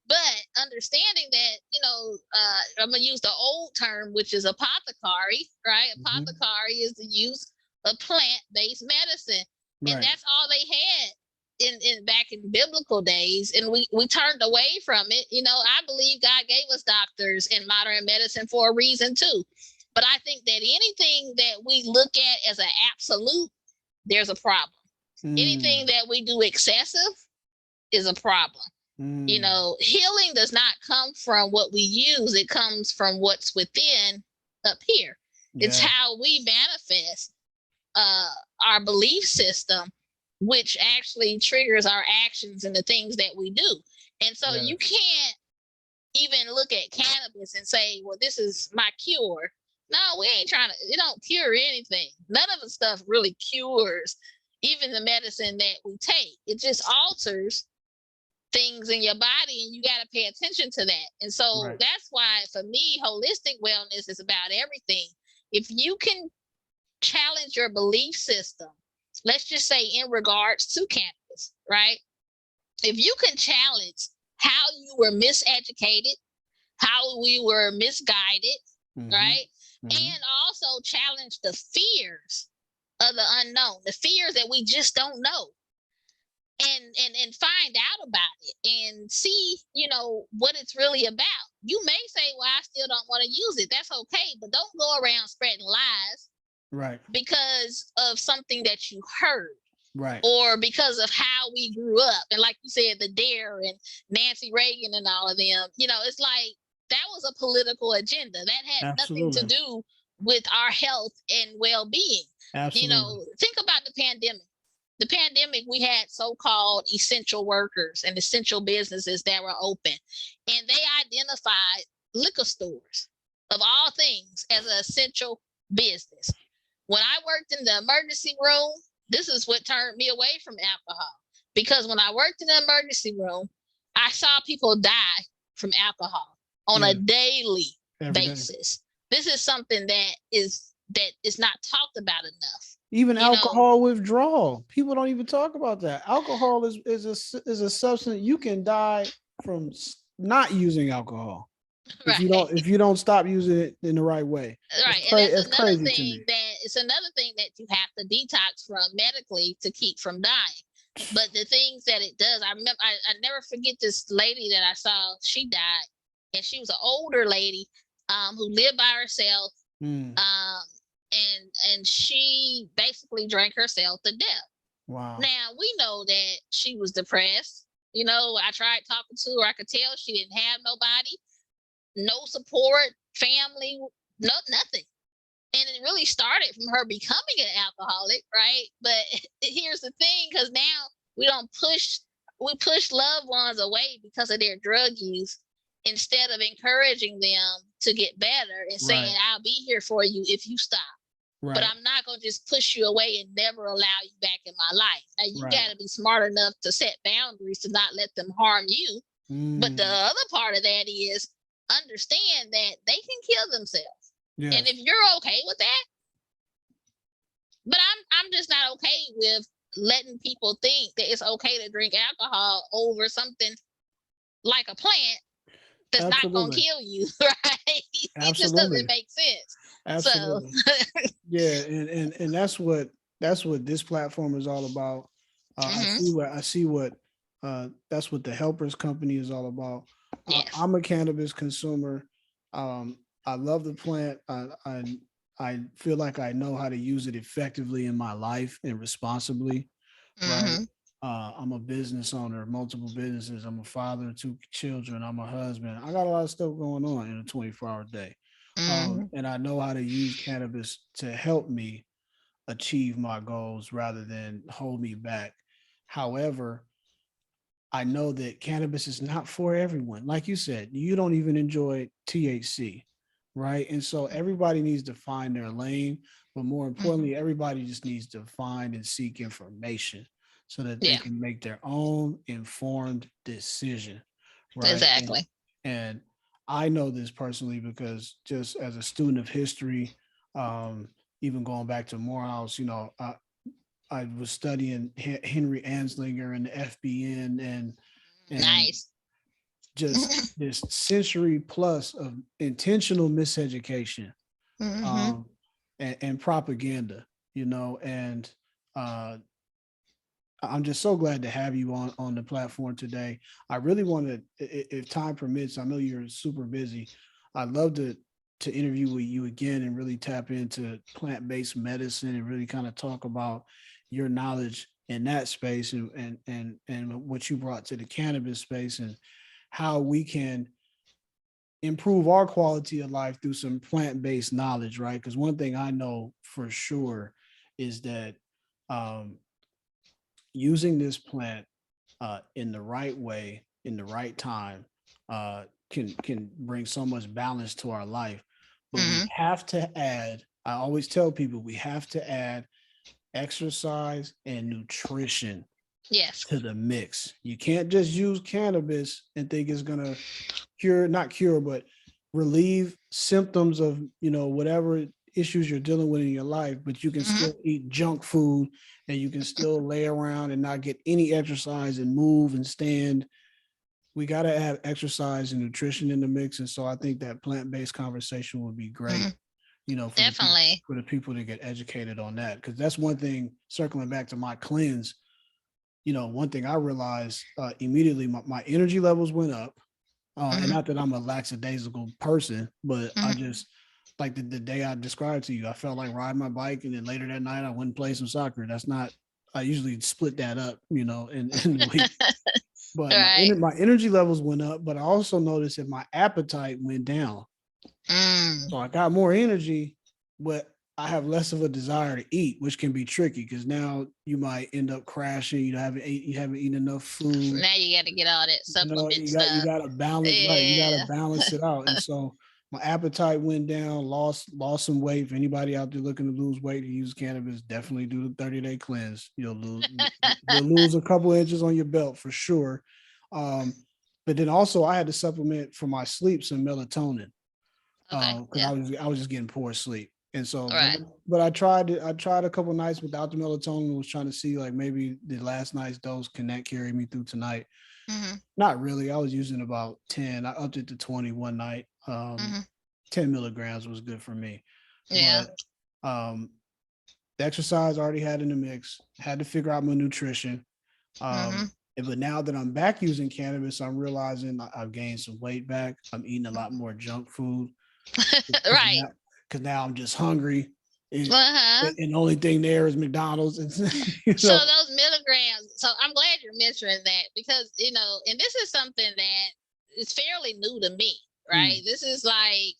But understanding that, I'm gonna use the old term, which is apothecary, right? Apothecary is the use of plant-based medicine. Right. And that's all they had in back in biblical days, and we turned away from it. I believe God gave us doctors in modern medicine for a reason too. But I think that anything that we look at as an absolute, there's a problem. Anything that we do excessive is a problem. Healing does not come from what we use. It comes from what's within up here. Yeah. It's how we manifest our belief system, which actually triggers our actions and the things that we do. And so you can't even look at cannabis and say, well, this is my cure. No, we ain't trying to, it don't cure anything. None of the stuff really cures, even the medicine that we take. It just alters things in your body, and you got to pay attention to that. And so that's why, for me, holistic wellness is about everything. If you can challenge your belief system, let's just say in regards to cannabis, right? If you can challenge how you were miseducated, how we were misguided, right? And also challenge the fears of the unknown, the fears that we just don't know, and find out about it and see, what it's really about. You may say, well, I still don't want to use it. That's okay, but don't go around spreading lies. Right. Because of something that you heard. Right. Or because of how we grew up. And like you said, the DARE and Nancy Reagan and all of them, it's like that was a political agenda. That had nothing to do with our health and well-being. Absolutely. Think about the pandemic. The pandemic, we had so-called essential workers and essential businesses that were open. And they identified liquor stores, of all things, as an essential business. When I worked in the emergency room, this is what turned me away from alcohol. Because when I worked in the emergency room, I saw people die from alcohol on a daily basis. This is something that is not talked about enough. Even alcohol withdrawal. People don't even talk about that. Alcohol is a substance you can die from not using alcohol. Right. If you don't stop using it in the right way. Right. And that's It's another crazy to thing me. that it's another thing that you have to detox from medically to keep from dying. But the things that it does, I remember I never forget this lady that I saw, she died, and she was an older lady who lived by herself. Mm, Um and she basically drank herself to death. wow. Now we know that she was depressed. You know, I tried talking to her, I could tell she didn't have nobody, no support, family, nothing. And it really started from her becoming an alcoholic, right? But here's the thing, because now we don't push we push loved ones away because of their drug use instead of encouraging them to get better and saying, Right. I'll be here for you if you stop. But Right. I'm not going to just push you away and never allow you back in my life. Now, you Right. got to be smart enough to set boundaries to not let them harm you. But the Mm, other part of that is understand that they can kill themselves. And if yes. you're okay with that, but I'm just not okay with letting people think that it's okay to drink alcohol over something like a plant that's not gonna Absolutely. kill you, right? It just doesn't Absolutely. make sense. So Absolutely. Yeah, and that's what this platform is all about. mhm, I see what that's what the Helpers Company is all about. yes. I'm a cannabis consumer. I love the plant. I feel like I know how to use it effectively in my life and responsibly, right? Mhm. I'm a business owner, multiple businesses. I'm a father of two children. I'm a husband. I got a lot of stuff going on in a 24-hour day. Mhm. And I know how to use cannabis to help me achieve my goals rather than hold me back. However, I know that cannabis is not for everyone. Like you said, you don't even enjoy THC, right? And so everybody needs to find their lane, but more Mhm. importantly, everybody just needs to find and seek information so that they Yeah, can make their own informed decision, right? exactly. And I know this personally because just as a student of history, um, even going back to Morehouse, I was studying Henry Anslinger and the FBN and Nice. just this century plus of intentional miseducation Mhm. um, and propaganda, and uh, I'm just so glad to have you on the platform today. I really want to, if time permits, I know you're super busy. I'd love to interview with you again and really tap into plant-based medicine and really kind of talk about your knowledge in that space and what you brought to the cannabis space and how we can improve our quality of life through some plant-based knowledge, right? Because one thing I know for sure is that um, using this plant in the right way, in the right time, can bring so much balance to our life. But we Mhm. have to add. I always tell people we have to add exercise and nutrition Yes. to the mix. You can't just use cannabis and think it's gonna not cure, but relieve symptoms of whatever issues you're dealing with in your life. But you can Mhm. still eat junk food and you can still lay around and not get any exercise and move and stand. We got to add exercise and nutrition in the mix, and so I think that plant-based conversation would be great. Mhm. For the people Definitely. to get educated on that, because that's one thing. Circling back to my cleanse, one thing I realized immediately, my energy levels went up. And Mhm. not that I'm a lackadaisical person, but I Mhm. just like the day I described to you, I felt like riding my bike, and then later that night I went and played some soccer. That's not. I usually split that up, in the week. But Right. my energy levels went up, but I also noticed that my appetite went down. Mm. So I got more energy, but I have less of a desire to eat, which can be tricky because now you might end up crashing. You haven't eaten enough food. Now you got to get all that supplement You stuff. got to balance, right? You got to Yeah. balance it out. And so my appetite went down, lost some weight. For anybody out there looking to lose weight, to use cannabis, definitely do the 30-day cleanse. You'll lose a couple inches on your belt for sure. Um, but then also I had to supplement for my sleep some melatonin Okay. because Yeah. I was just getting poor sleep. And so, All right. but I tried a couple nights without the melatonin. Was trying to see like maybe the last night's dose can that carry me through tonight. Mhm. Not really. I was using about 10. I upped it to 20 one night. Um, Mm-hmm. 10 milligrams was good for me. Yeah. But the exercise I already had in the mix, had to figure out my nutrition. Mm-hmm. But now that I'm back using cannabis, I'm realizing I've gained some weight back. I'm eating a lot more junk food because Right. now I'm just hungry. And, Uh-huh. and the only thing there is McDonald's. And, you So know, those milligrams, so I'm glad you're mentioning that because, and this is something that is fairly new to me, right? This is like,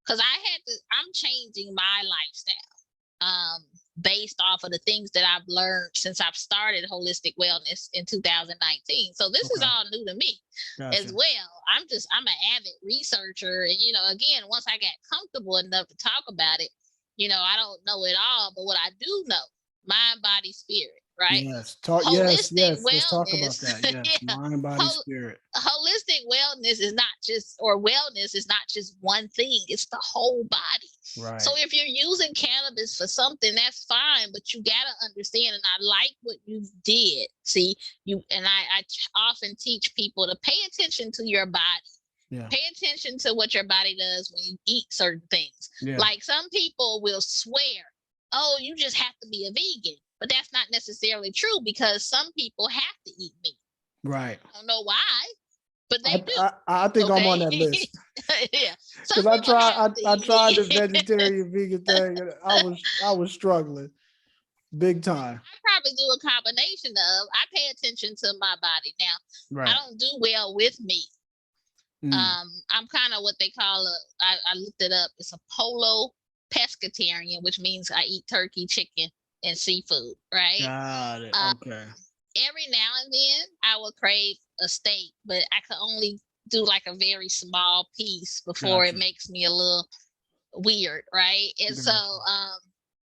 because I'm changing my lifestyle based off of the things that I've learned since I've started holistic wellness in 2019. So this is okay, all new to me as gotcha. well. I'm an avid researcher. And, again, once I got comfortable enough to talk about it, I don't know it all, but what I do know, mind, body, spirit, right? Yes, talk. Yes, Holistic yes. Let's talk about wellness, that. Yes, yeah, mind, body, spirit. holistic wellness is not just, or wellness is not just one thing, it's the whole body. So Right. if you're using cannabis for something, that's fine, but you got to understand, and I like what you did. See, I often teach people to pay attention to your body. Yeah. Pay attention to what your body does when you eat certain things. Yeah. Like some people will swear, oh, you just have to be a vegan. But that's not necessarily true because some people have to eat meat. Right. I don't know why, but I they do. I, I think I'm on Okay. that list Yeah. Some because I people have tried to I eat tried the meat. vegetarian vegan thing and I was struggling big time. I probably do a combination of I pay attention to my body. Now, I Right. don't do well with meat. Mm, I'm kind of what they call I looked it up. It's a polo pescatarian, which means I eat turkey, chicken, and seafood, right? got it. Um, Okay. every now and then I will crave a steak, but I can only do like a very small piece before it Gotcha. makes me a little weird, right? And so Gotcha.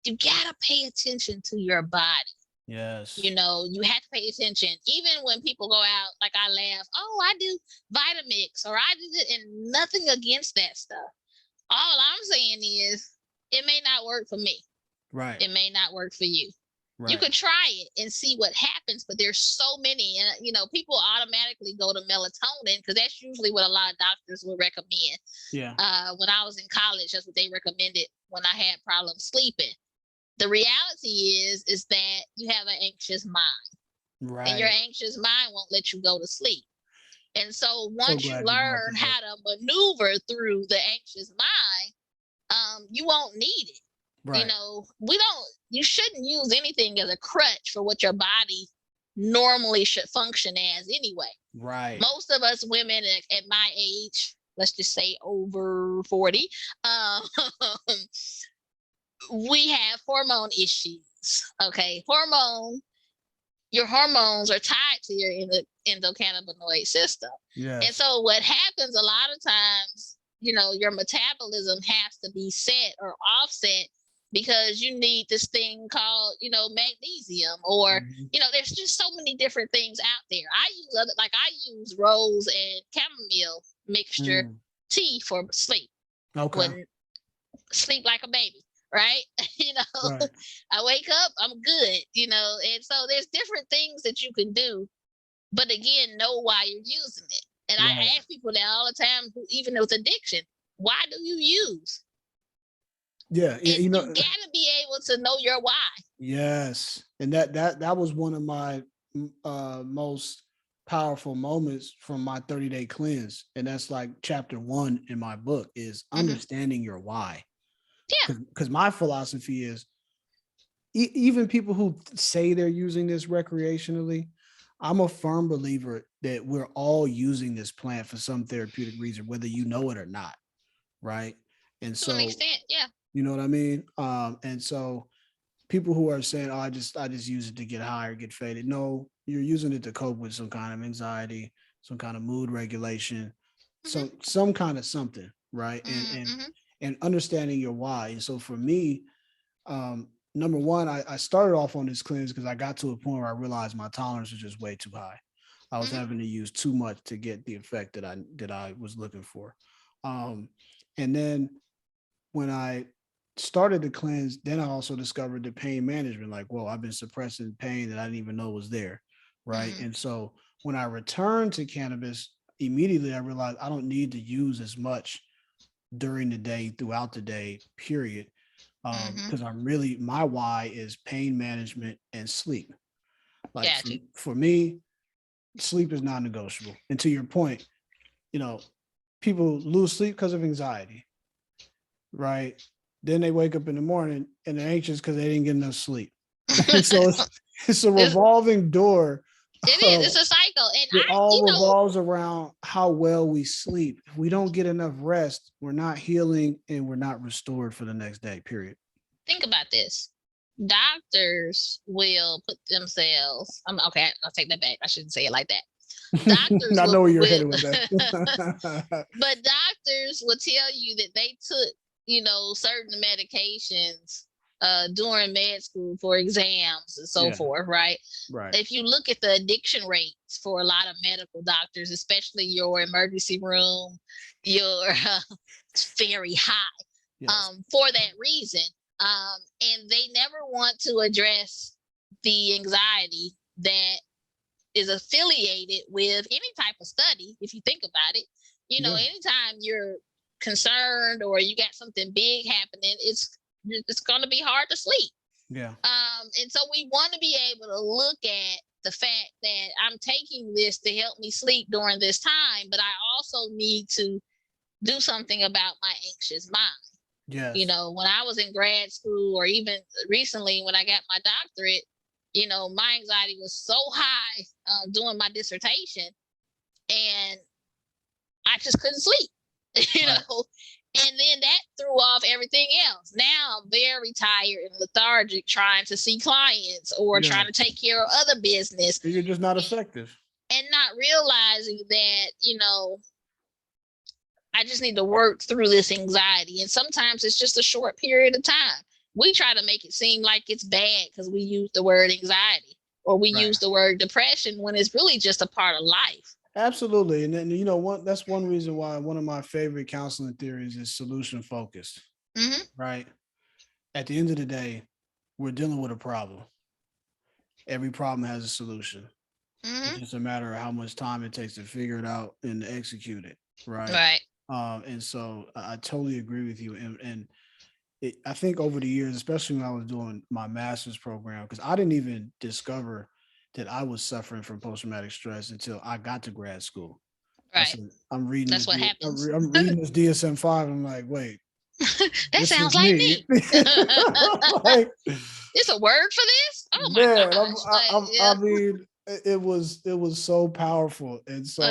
you gotta pay attention to your body. Yes. You have to pay attention. Even when people go out, like I laugh, oh, I do Vitamix or I do it, and nothing against that stuff. All I'm saying is it may not work for me. Right. It may not work for you. You Right. could try it and see what happens, but there's so many, and people automatically go to melatonin because that's usually what a lot of doctors would recommend. Yeah. When I was in college, that's what they recommended when I had problems sleeping. The reality is that you have an anxious mind, and your Right. anxious mind won't let you go to sleep. And so So once you glad you brought learn that up. how to maneuver through the anxious mind, you won't need it. Right. You shouldn't use anything as a crutch for what your body normally should function as anyway. Right. Most of us women at my age, let's just say over 40, um, we have hormone issues. Okay. Your hormones are tied to your endocannabinoid system. And Yes. so what happens a lot of times, your metabolism has to be set or offset because you need this thing called, magnesium or, Mhm. there's just so many different things out there. I use rose and chamomile mixture Mm. tea for sleep. Okay. Wouldn't sleep like a baby, right? Right. I wake up, I'm good, and so there's different things that you can do, but again, know why you're using it. And Right. I ask people that all the time, even with addiction, why do you use? Yeah. And You you know. gotta be able to know your why. Yes. And that was one of my most powerful moments from my 30-day cleanse. And that's like chapter 1 in my book is Hmm. understanding your why. Yeah. Because my philosophy is even people who say they're using this recreationally, I'm a firm believer that we're all using this plant for some therapeutic reason, whether you know it or not. Right. And To an so, extent, yeah. you know what I mean? And so people who are saying, "Oh, I just use it to get high or get faded." No, you're using it to cope with some kind of anxiety, some kind of mood regulation, Hmm. some kind of something, right? And and Hmm. and understanding your why. And so for me, number one, I started off on this cleanse because I got to a point where I realized my tolerance was just way too high. I was Hmm. having to use too much to get the effect that I was looking for. Um, and then when I started the cleanse, then I also discovered the pain management. Like, whoa, I've been suppressing pain that I didn't even know was there. Right. Hmm. And so when I returned to cannabis, immediately I realized I don't need to use as much. during the day, throughout the day, period. Mm-hmm. Because my why is pain management and sleep. Like Got you. for me, sleep is non-negotiable. And to your point, you know, people lose sleep because of anxiety, right? Then they wake up in the morning and they're anxious because they didn't get enough sleep. And so it's a it's, revolving door. it is. It's Of, a cycle, and it I, all revolves around how well we sleep. If we don't get enough rest, we're not healing and we're not restored for the next day, period. think about this. Doctors will put themselves. Okay. I'll take that back. I shouldn't say it like that. Doctors I know where you're will headed with that. but doctors will tell you that they took, certain medications during med school for exams and so Yeah, forth, right? right. If you look at the addiction rates for a lot of medical doctors, especially your emergency room, your it's very high. Yes. For that reason. And they never want to address the anxiety that is affiliated with any type of study. If you think about it, Yeah. anytime you're concerned or you got something big happening, it's going to be hard to sleep. Yeah. And so we want to be able to look at the fact that I'm taking this to help me sleep during this time, but I also need to do something about my anxious mind. Yes. When I was in grad school or even recently when I got my doctorate, my anxiety was so high doing my dissertation and I just couldn't sleep, Right. and then that threw off everything else. Now I'm very tired and lethargic trying to see clients or trying to take care of other business. You're just not effective. And not realizing that, I just need to work through this anxiety. And sometimes it's just a short period of time. We try to make it seem like it's bad because we use the word anxiety or we use the word depression when it's really just a part of life. Absolutely. And then, that's one reason why one of my favorite counseling theories is solution focused, right? At the end of the day, we're dealing with a problem. Every problem has a solution. It's just a matter of how much time it takes to figure it out and to execute it. Right. Right. And so I totally agree with you. And I think over the years, especially when I was doing my master's program, because I didn't even discover that I was suffering from post-traumatic stress until I got to grad school. Right. I'm reading That's what happens. I'm reading this DSM-5. I'm like, wait, that sounds like me. Like, it's a word for this? Oh my gosh. I mean, it was so powerful. And so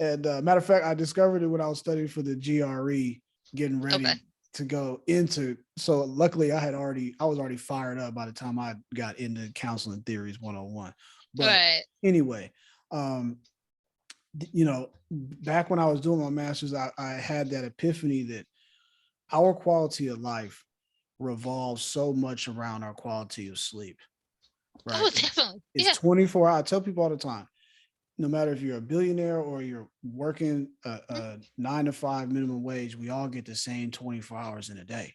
matter of fact, I discovered it when I was studying for the GRE, getting ready to go into. So luckily I was already fired up by the time I got into counseling theories 101. But anyway, back when I was doing my master's, I had that epiphany that our quality of life revolves so much around our quality of sleep. Right. Oh, definitely. It's 24 hours. I tell people all the time, no matter if you're a billionaire or you're working a 9 to 5 minimum wage, we all get the same 24 hours in a day.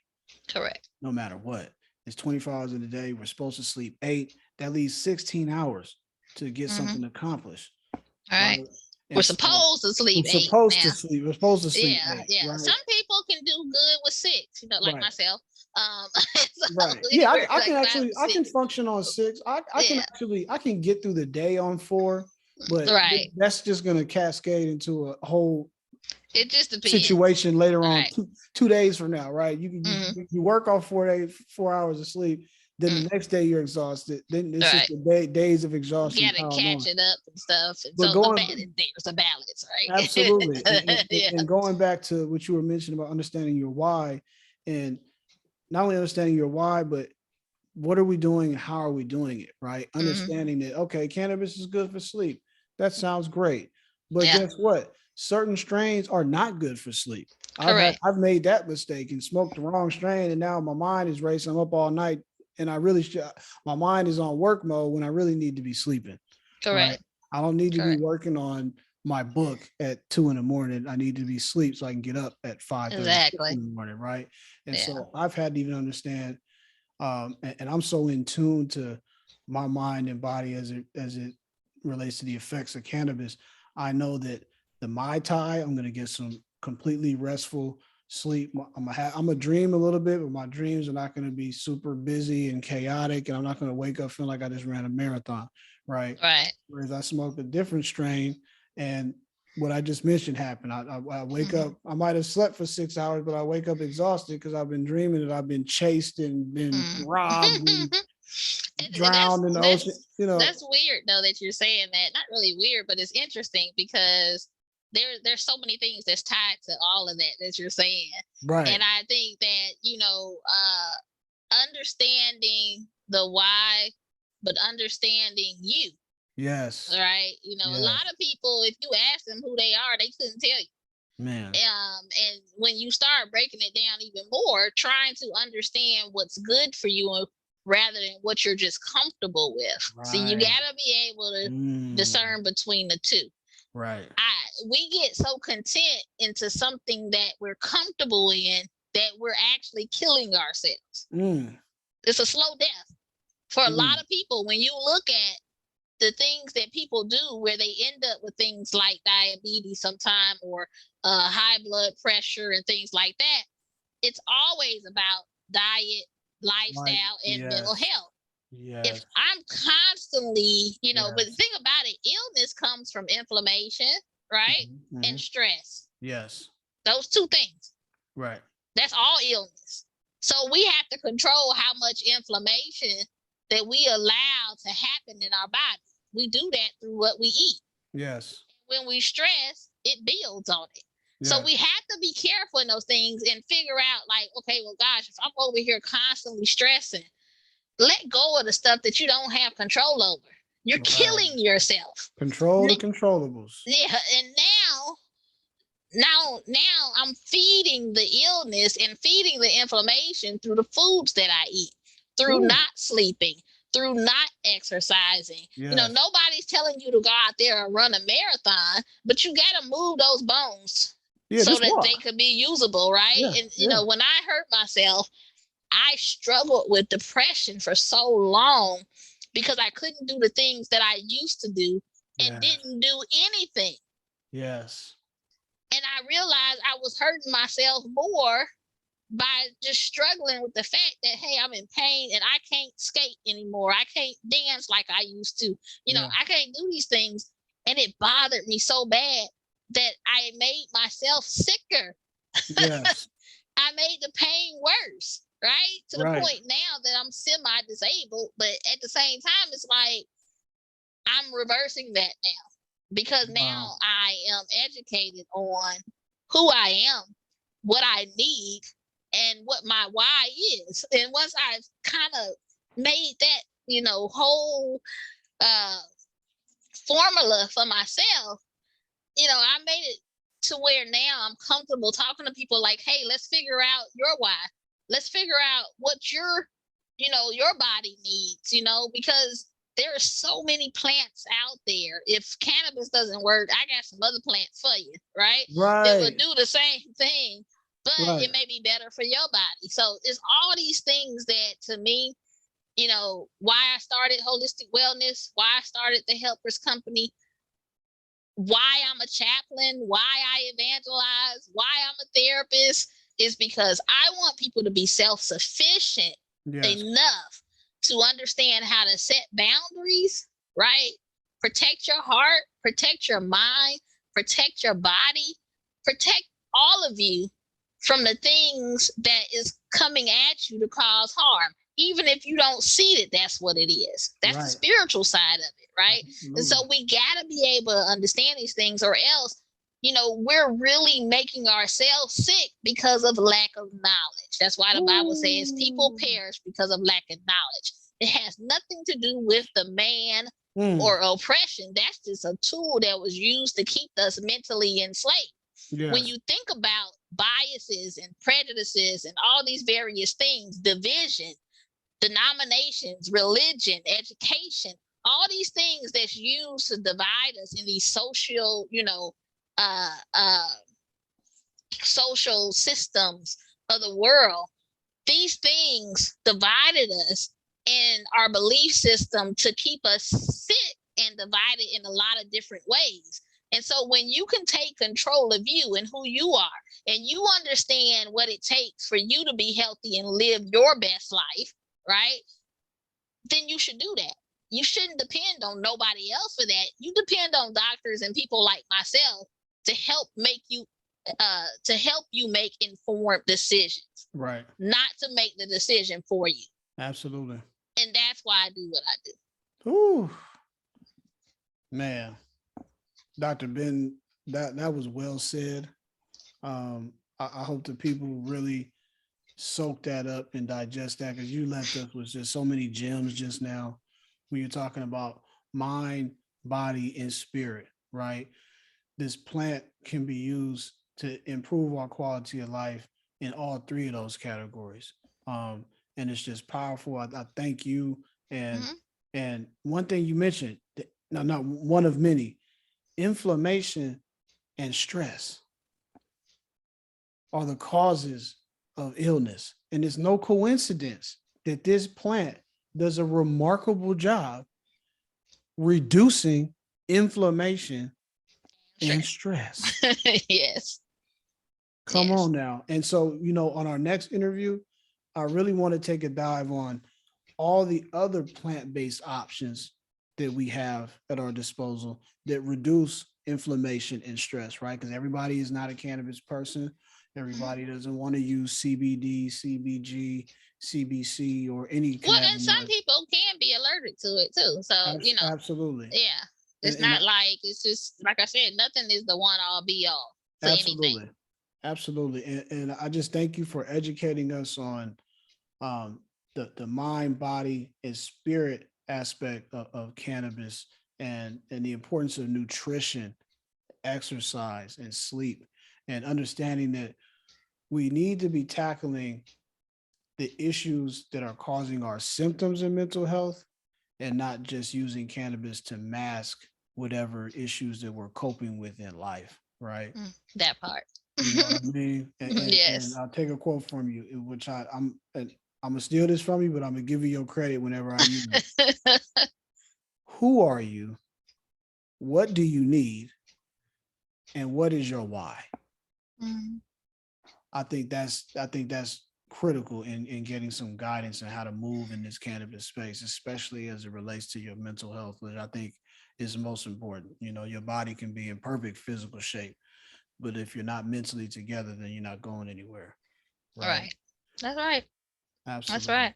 Correct. No matter what. It's 24 hours in a day. We're supposed to sleep 8. That leaves 16 hours to get something accomplished. All right. We're supposed to sleep. We're supposed to sleep. We're supposed to sleep. Yeah. Right? Some people can do good with 6, like myself. Right. Yeah, I can function on 6. I can get through the day on 4, but that's just gonna cascade into a whole situation later on 2 days from now, right? You work off 4 hours of sleep. Then the next day you're exhausted. Then it's just the days of exhaustion. You gotta catch it up and stuff. And so there's a balance, right? Absolutely. And going back to what you were mentioning about understanding your why, and not only understanding your why, but what are we doing and how are we doing it, right? Understanding that, okay, cannabis is good for sleep. That sounds great. But guess what? Certain strains are not good for sleep. I've made that mistake and smoked the wrong strain, and now my mind is racing. I'm up all night. And my mind is on work mode when I really need to be sleeping. Correct. Right? I don't need to be working on my book at 2 a.m. I need to be asleep so I can get up at 5:30 in the morning. Right. And so I've had to even understand, and I'm so in tune to my mind and body as it relates to the effects of cannabis. I know that the Mai Tai, I'm going to get some completely restful sleep. I'm gonna dream a little bit, but my dreams are not going to be super busy and chaotic, and I'm not going to wake up feeling like I just ran a marathon, right? Right. Whereas I smoked a different strain, and what I just mentioned happened. I wake Mhm. up, I might have slept for 6 hours, but I wake up exhausted because I've been dreaming that I've been chased and been Mm. robbed and And drowned in the ocean. that's weird though that you're saying that. Not really weird, but it's interesting because there's so many things that's tied to all of that you're saying. right. And I think that, understanding the why, but understanding you, Yes. right? A Yes. lot of people, if you ask them who they are, they couldn't tell you. Man. And when you start breaking it down even more, trying to understand what's good for you rather than what you're just comfortable with. See, you Right. gotta be able to discern between the two. Right. We get so content into something that we're comfortable in that we're actually killing ourselves. Mm. It's a slow death for a lot Mm. of people. When you look at the things that people do where they end up with things like diabetes sometime or high blood pressure and things like that, it's always about diet, Like, lifestyle, and mental yes. health. If Yes. I'm constantly, but the Yes. thing about it, illness comes from inflammation, right? And Mhm. stress. Yes. Those two things. Right. That's all illness. So we have to control how much inflammation that we allow to happen in our body. We do that through what we eat. Yes. When we stress, it builds on it. So Yes. we have to be careful in those things and figure out, like, okay, well, gosh, if I'm over here constantly stressing, let go of the stuff that you don't have control over. You're Right. killing yourself. Control the controllables. Yeah, and now I'm feeding the illness and feeding the inflammation through the foods that I eat, through Ooh. not sleeping, through not exercising. Yes. Nobody's telling you to go out there and run a marathon, but you got to move those bones Yeah, so just that they walk. could be usable, right? Yeah. And Yeah. when I hurt myself, I struggled with depression for so long because I couldn't do the things that I used to do and Yes. didn't do anything. Yes. And I realized I was hurting myself more by just struggling with the fact that, hey, I'm in pain and I can't skate anymore. I can't dance like I used to. Yeah. I can't do these things. And it bothered me so bad that I made myself sicker. Yes. I made the pain worse, right? To the Right. point now that I'm semi disabled. But at the same time, it's like I'm reversing that now because Wow. now I am educated on who I am, what I need, and what my why is. And once I've kind of made that, whole uh, formula for myself, I made it to where now I'm comfortable talking to people like, hey, let's figure out your why. Let's figure out what your body needs, because there are so many plants out there. If cannabis doesn't work, I got some other plants for you, right? That will Right. do the same thing, but Right. it may be better for your body. So it's all these things that to me, why I started holistic wellness, why I started the helpers company, why I'm a chaplain, why I evangelize, why I'm a therapist is because I want people to be self sufficient Yes. enough to understand how to set boundaries, right? Protect your heart, protect your mind, protect your body, protect all of you from the things that is coming at you to cause harm. Even if you don't see it, that's what it is. That's the Right. spiritual side of it, right? And Absolutely. so we got to be able to understand these things, or else, we're really making ourselves sick because of lack of knowledge. That's why the Bible says people Ooh. perish because of lack of knowledge. It has nothing to do with the man Mm. or oppression. That's just a tool that was used to keep us mentally enslaved. When Yes. you think about biases and prejudices and all these various things, division, denominations, religion, education, all these things that's used to divide us in these uh, uh, social systems of the world, these things divided us in our belief system to keep us sick and divided in a lot of different ways. And so when you can take control of you and who you are, and you understand what it takes for you to be healthy and live your best life, right? Then you should do that. You shouldn't depend on nobody else for that. You depend on doctors and people like myself to help make you make informed decisions, Right. not to make the decision for you. Absolutely. And that's why I do what I do. Ooh, man, Dr. Ben, that was well said. I hope the people really soak that up and digest that, because you left us with just so many gems just now when you're talking about mind, body, and spirit, right? This plant can be used to improve our quality of life in all three of those categories. Um, and it's just powerful. I thank you. And Mm-hmm. and one thing you mentioned, no, not one of many, inflammation and stress are the causes of illness. And it's no coincidence that this plant does a remarkable job reducing inflammation and stress. Yes. Come on now. And so, on our next interview, I really want to take a dive on all the other plant-based options that we have at our disposal that reduce inflammation and stress, right? Because everybody is not a cannabis person. Everybody doesn't want to use CBD, CBG, CBC, or any Well, and some cannabinoid. people can be allergic to it too. So, Absolutely. yeah. It's And not like, it's just like I said, nothing is the one all be all for absolutely. anything. Absolutely. And I just thank you for educating us on the mind, body, and spirit aspect of cannabis, and the importance of nutrition, exercise, and sleep, and understanding that we need to be tackling the issues that are causing our symptoms in mental health, and not just using cannabis to mask whatever issues that we're coping with in life, right? That part. You know what I mean? And Yes. I'll take a quote from you, which I'm gonna steal this from you, but I'm gonna give you your credit whenever I use it. Who are you? What do you need? And what is your why? Mhm. I think that's critical in getting some guidance on how to move in this cannabis space, especially as it relates to your mental health, which I think is most important. Your body can be in perfect physical shape, but if you're not mentally together, then you're not going anywhere. Right. Right. That's right. That's Absolutely. right.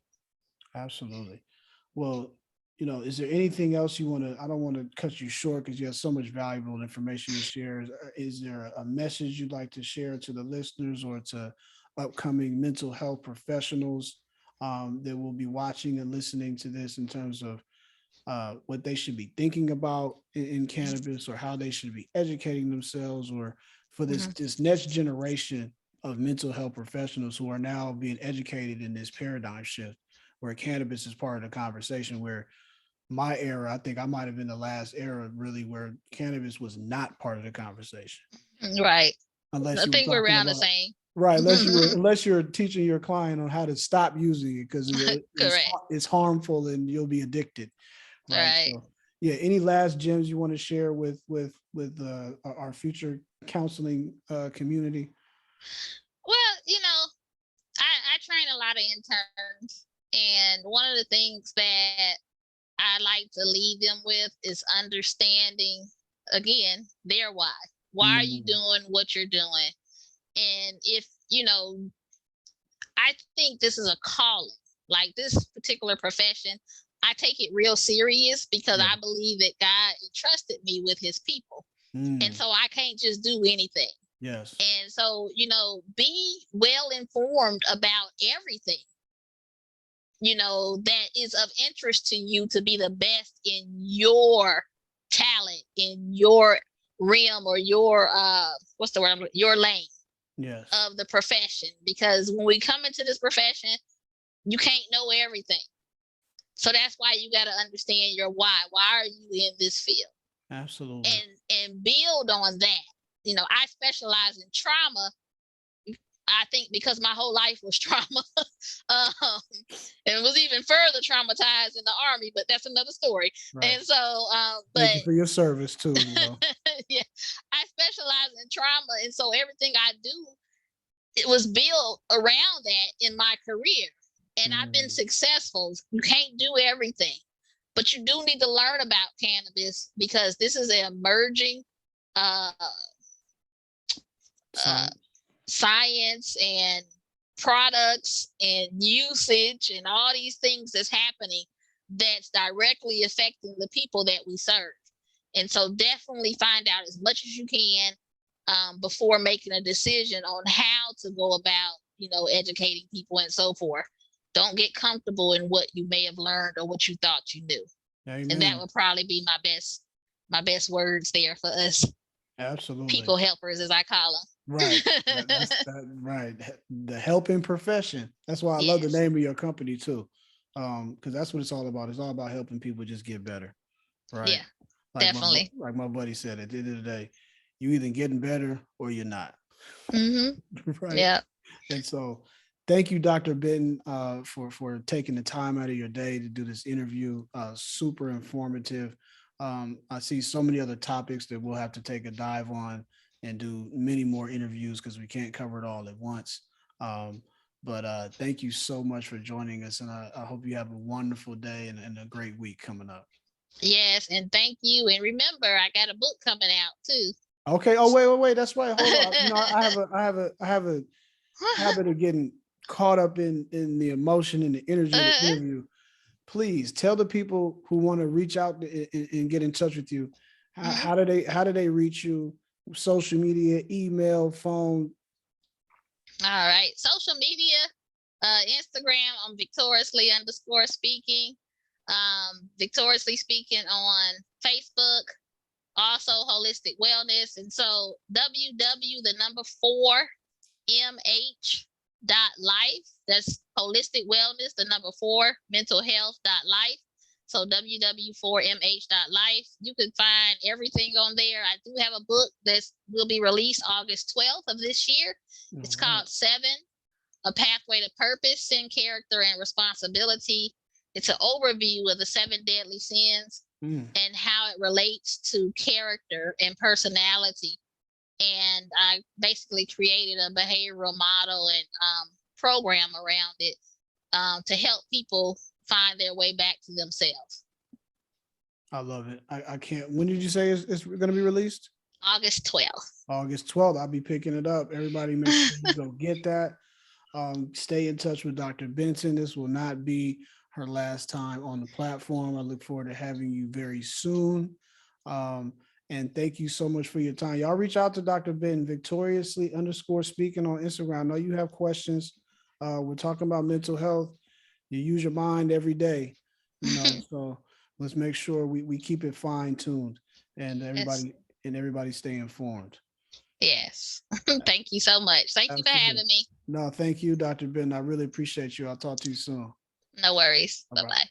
Absolutely. Well, is there anything else you want to? I don't want to cut you short because you have so much valuable information to share. Is there a message you'd like to share to the listeners or to upcoming mental health professionals that will be watching and listening to this, in terms of what they should be thinking about in cannabis, or how they should be educating themselves, or for this next generation of mental health professionals who are now being educated in this paradigm shift, where cannabis is part of the conversation, where my era, I think I might have been the last era really where cannabis was not part of the conversation. Right. Unless I you were think we're talking around the about, same. right, unless you're teaching your client on how to stop using it, because Correct. it's harmful and you'll be addicted. Right. Right. So yeah, any last gems you want to share with our future counseling community? Well, I train a lot of interns, and one of the things that I like to leave them with is understanding, again, their why. Why are you doing what you're doing? And if, I think this is a calling, like this particular profession, I take it real serious because Yeah. I believe that God entrusted me with his people. And so I can't just do anything. Yes. And so, be well informed about everything, that is of interest to you to be the best in your talent, in your realm, or your what's the word? Your lane. Yes. Of the profession. Because when we come into this profession, you can't know everything. So that's why you got to understand your why. Why are you in this field? Absolutely. And build on that. I specialize in trauma. I think because my whole life was trauma, and was even further traumatized in the Army, but that's another story. Right. And so, thank you for your service too. Yeah, I specialize in trauma, and so everything I do, it was built around that in my career, and I've been successful. You can't do everything, but you do need to learn about cannabis because this is an emerging uh, science and products and usage and all these things that's happening that's directly affecting the people that we serve. And so definitely find out as much as you can before making a decision on how to go about, educating people and so forth. Don't get comfortable in what you may have learned or what you thought you knew. Amen. And that would probably be my best words there for us. Absolutely. People helpers, as I call them. Right. Right. The helping profession. That's why I love the name of your company too. Because that's what it's all about. It's all about helping people just get better. Right. Yeah, definitely. Like my buddy said, at the end of the day, you either getting better or you're not. Right. Yeah. And so thank you, Dr. Benton, for taking the time out of your day to do this interview. Super informative. I see so many other topics that we'll have to take a dive on and do many more interviews because we can't cover it all at once. But thank you so much for joining us. And I hope you have a wonderful day and a great week coming up. Yes, and thank you. And remember, I got a book coming out too. Okay. Oh, wait. That's right. Hold on. I have a habit of getting caught up in the emotion and the energy of the interview. Please tell the people who want to reach out and get in touch with you. How do they reach you? Social media, email, phone. All right. Social media, Instagram, I'm victoriously_speaking. Victoriously speaking on Facebook, also holistic wellness. And so www.4mh.life. That's holistic wellness, 4 mental health.life. So www.4mh.life. You can find everything on there. I do have a book that will be released August 12th of this year. It's called 7, A Pathway to Purpose, Sin, Character, and Responsibility. It's an overview of the 7 deadly sins and how it relates to character and personality. And I basically created a behavioral model and program around it to help people find their way back to themselves. I love it. I can't. When did you say it's going to be released? August 12th. August 12th. I'll be picking it up. Everybody make sure you go get that. Stay in touch with Dr. Benton. This will not be her last time on the platform. I look forward to having you very soon. And thank you so much for your time. Y'all reach out to Dr. Benton, victoriously_speaking on Instagram. I know you have questions. We're talking about mental health. You use your mind every day, so let's make sure we keep it fine-tuned and everybody stay informed. Yes. Thank you so much. Thank you for having me. No, thank you, Dr. Benton. I really appreciate you. I'll talk to you soon. No worries. Bye-bye.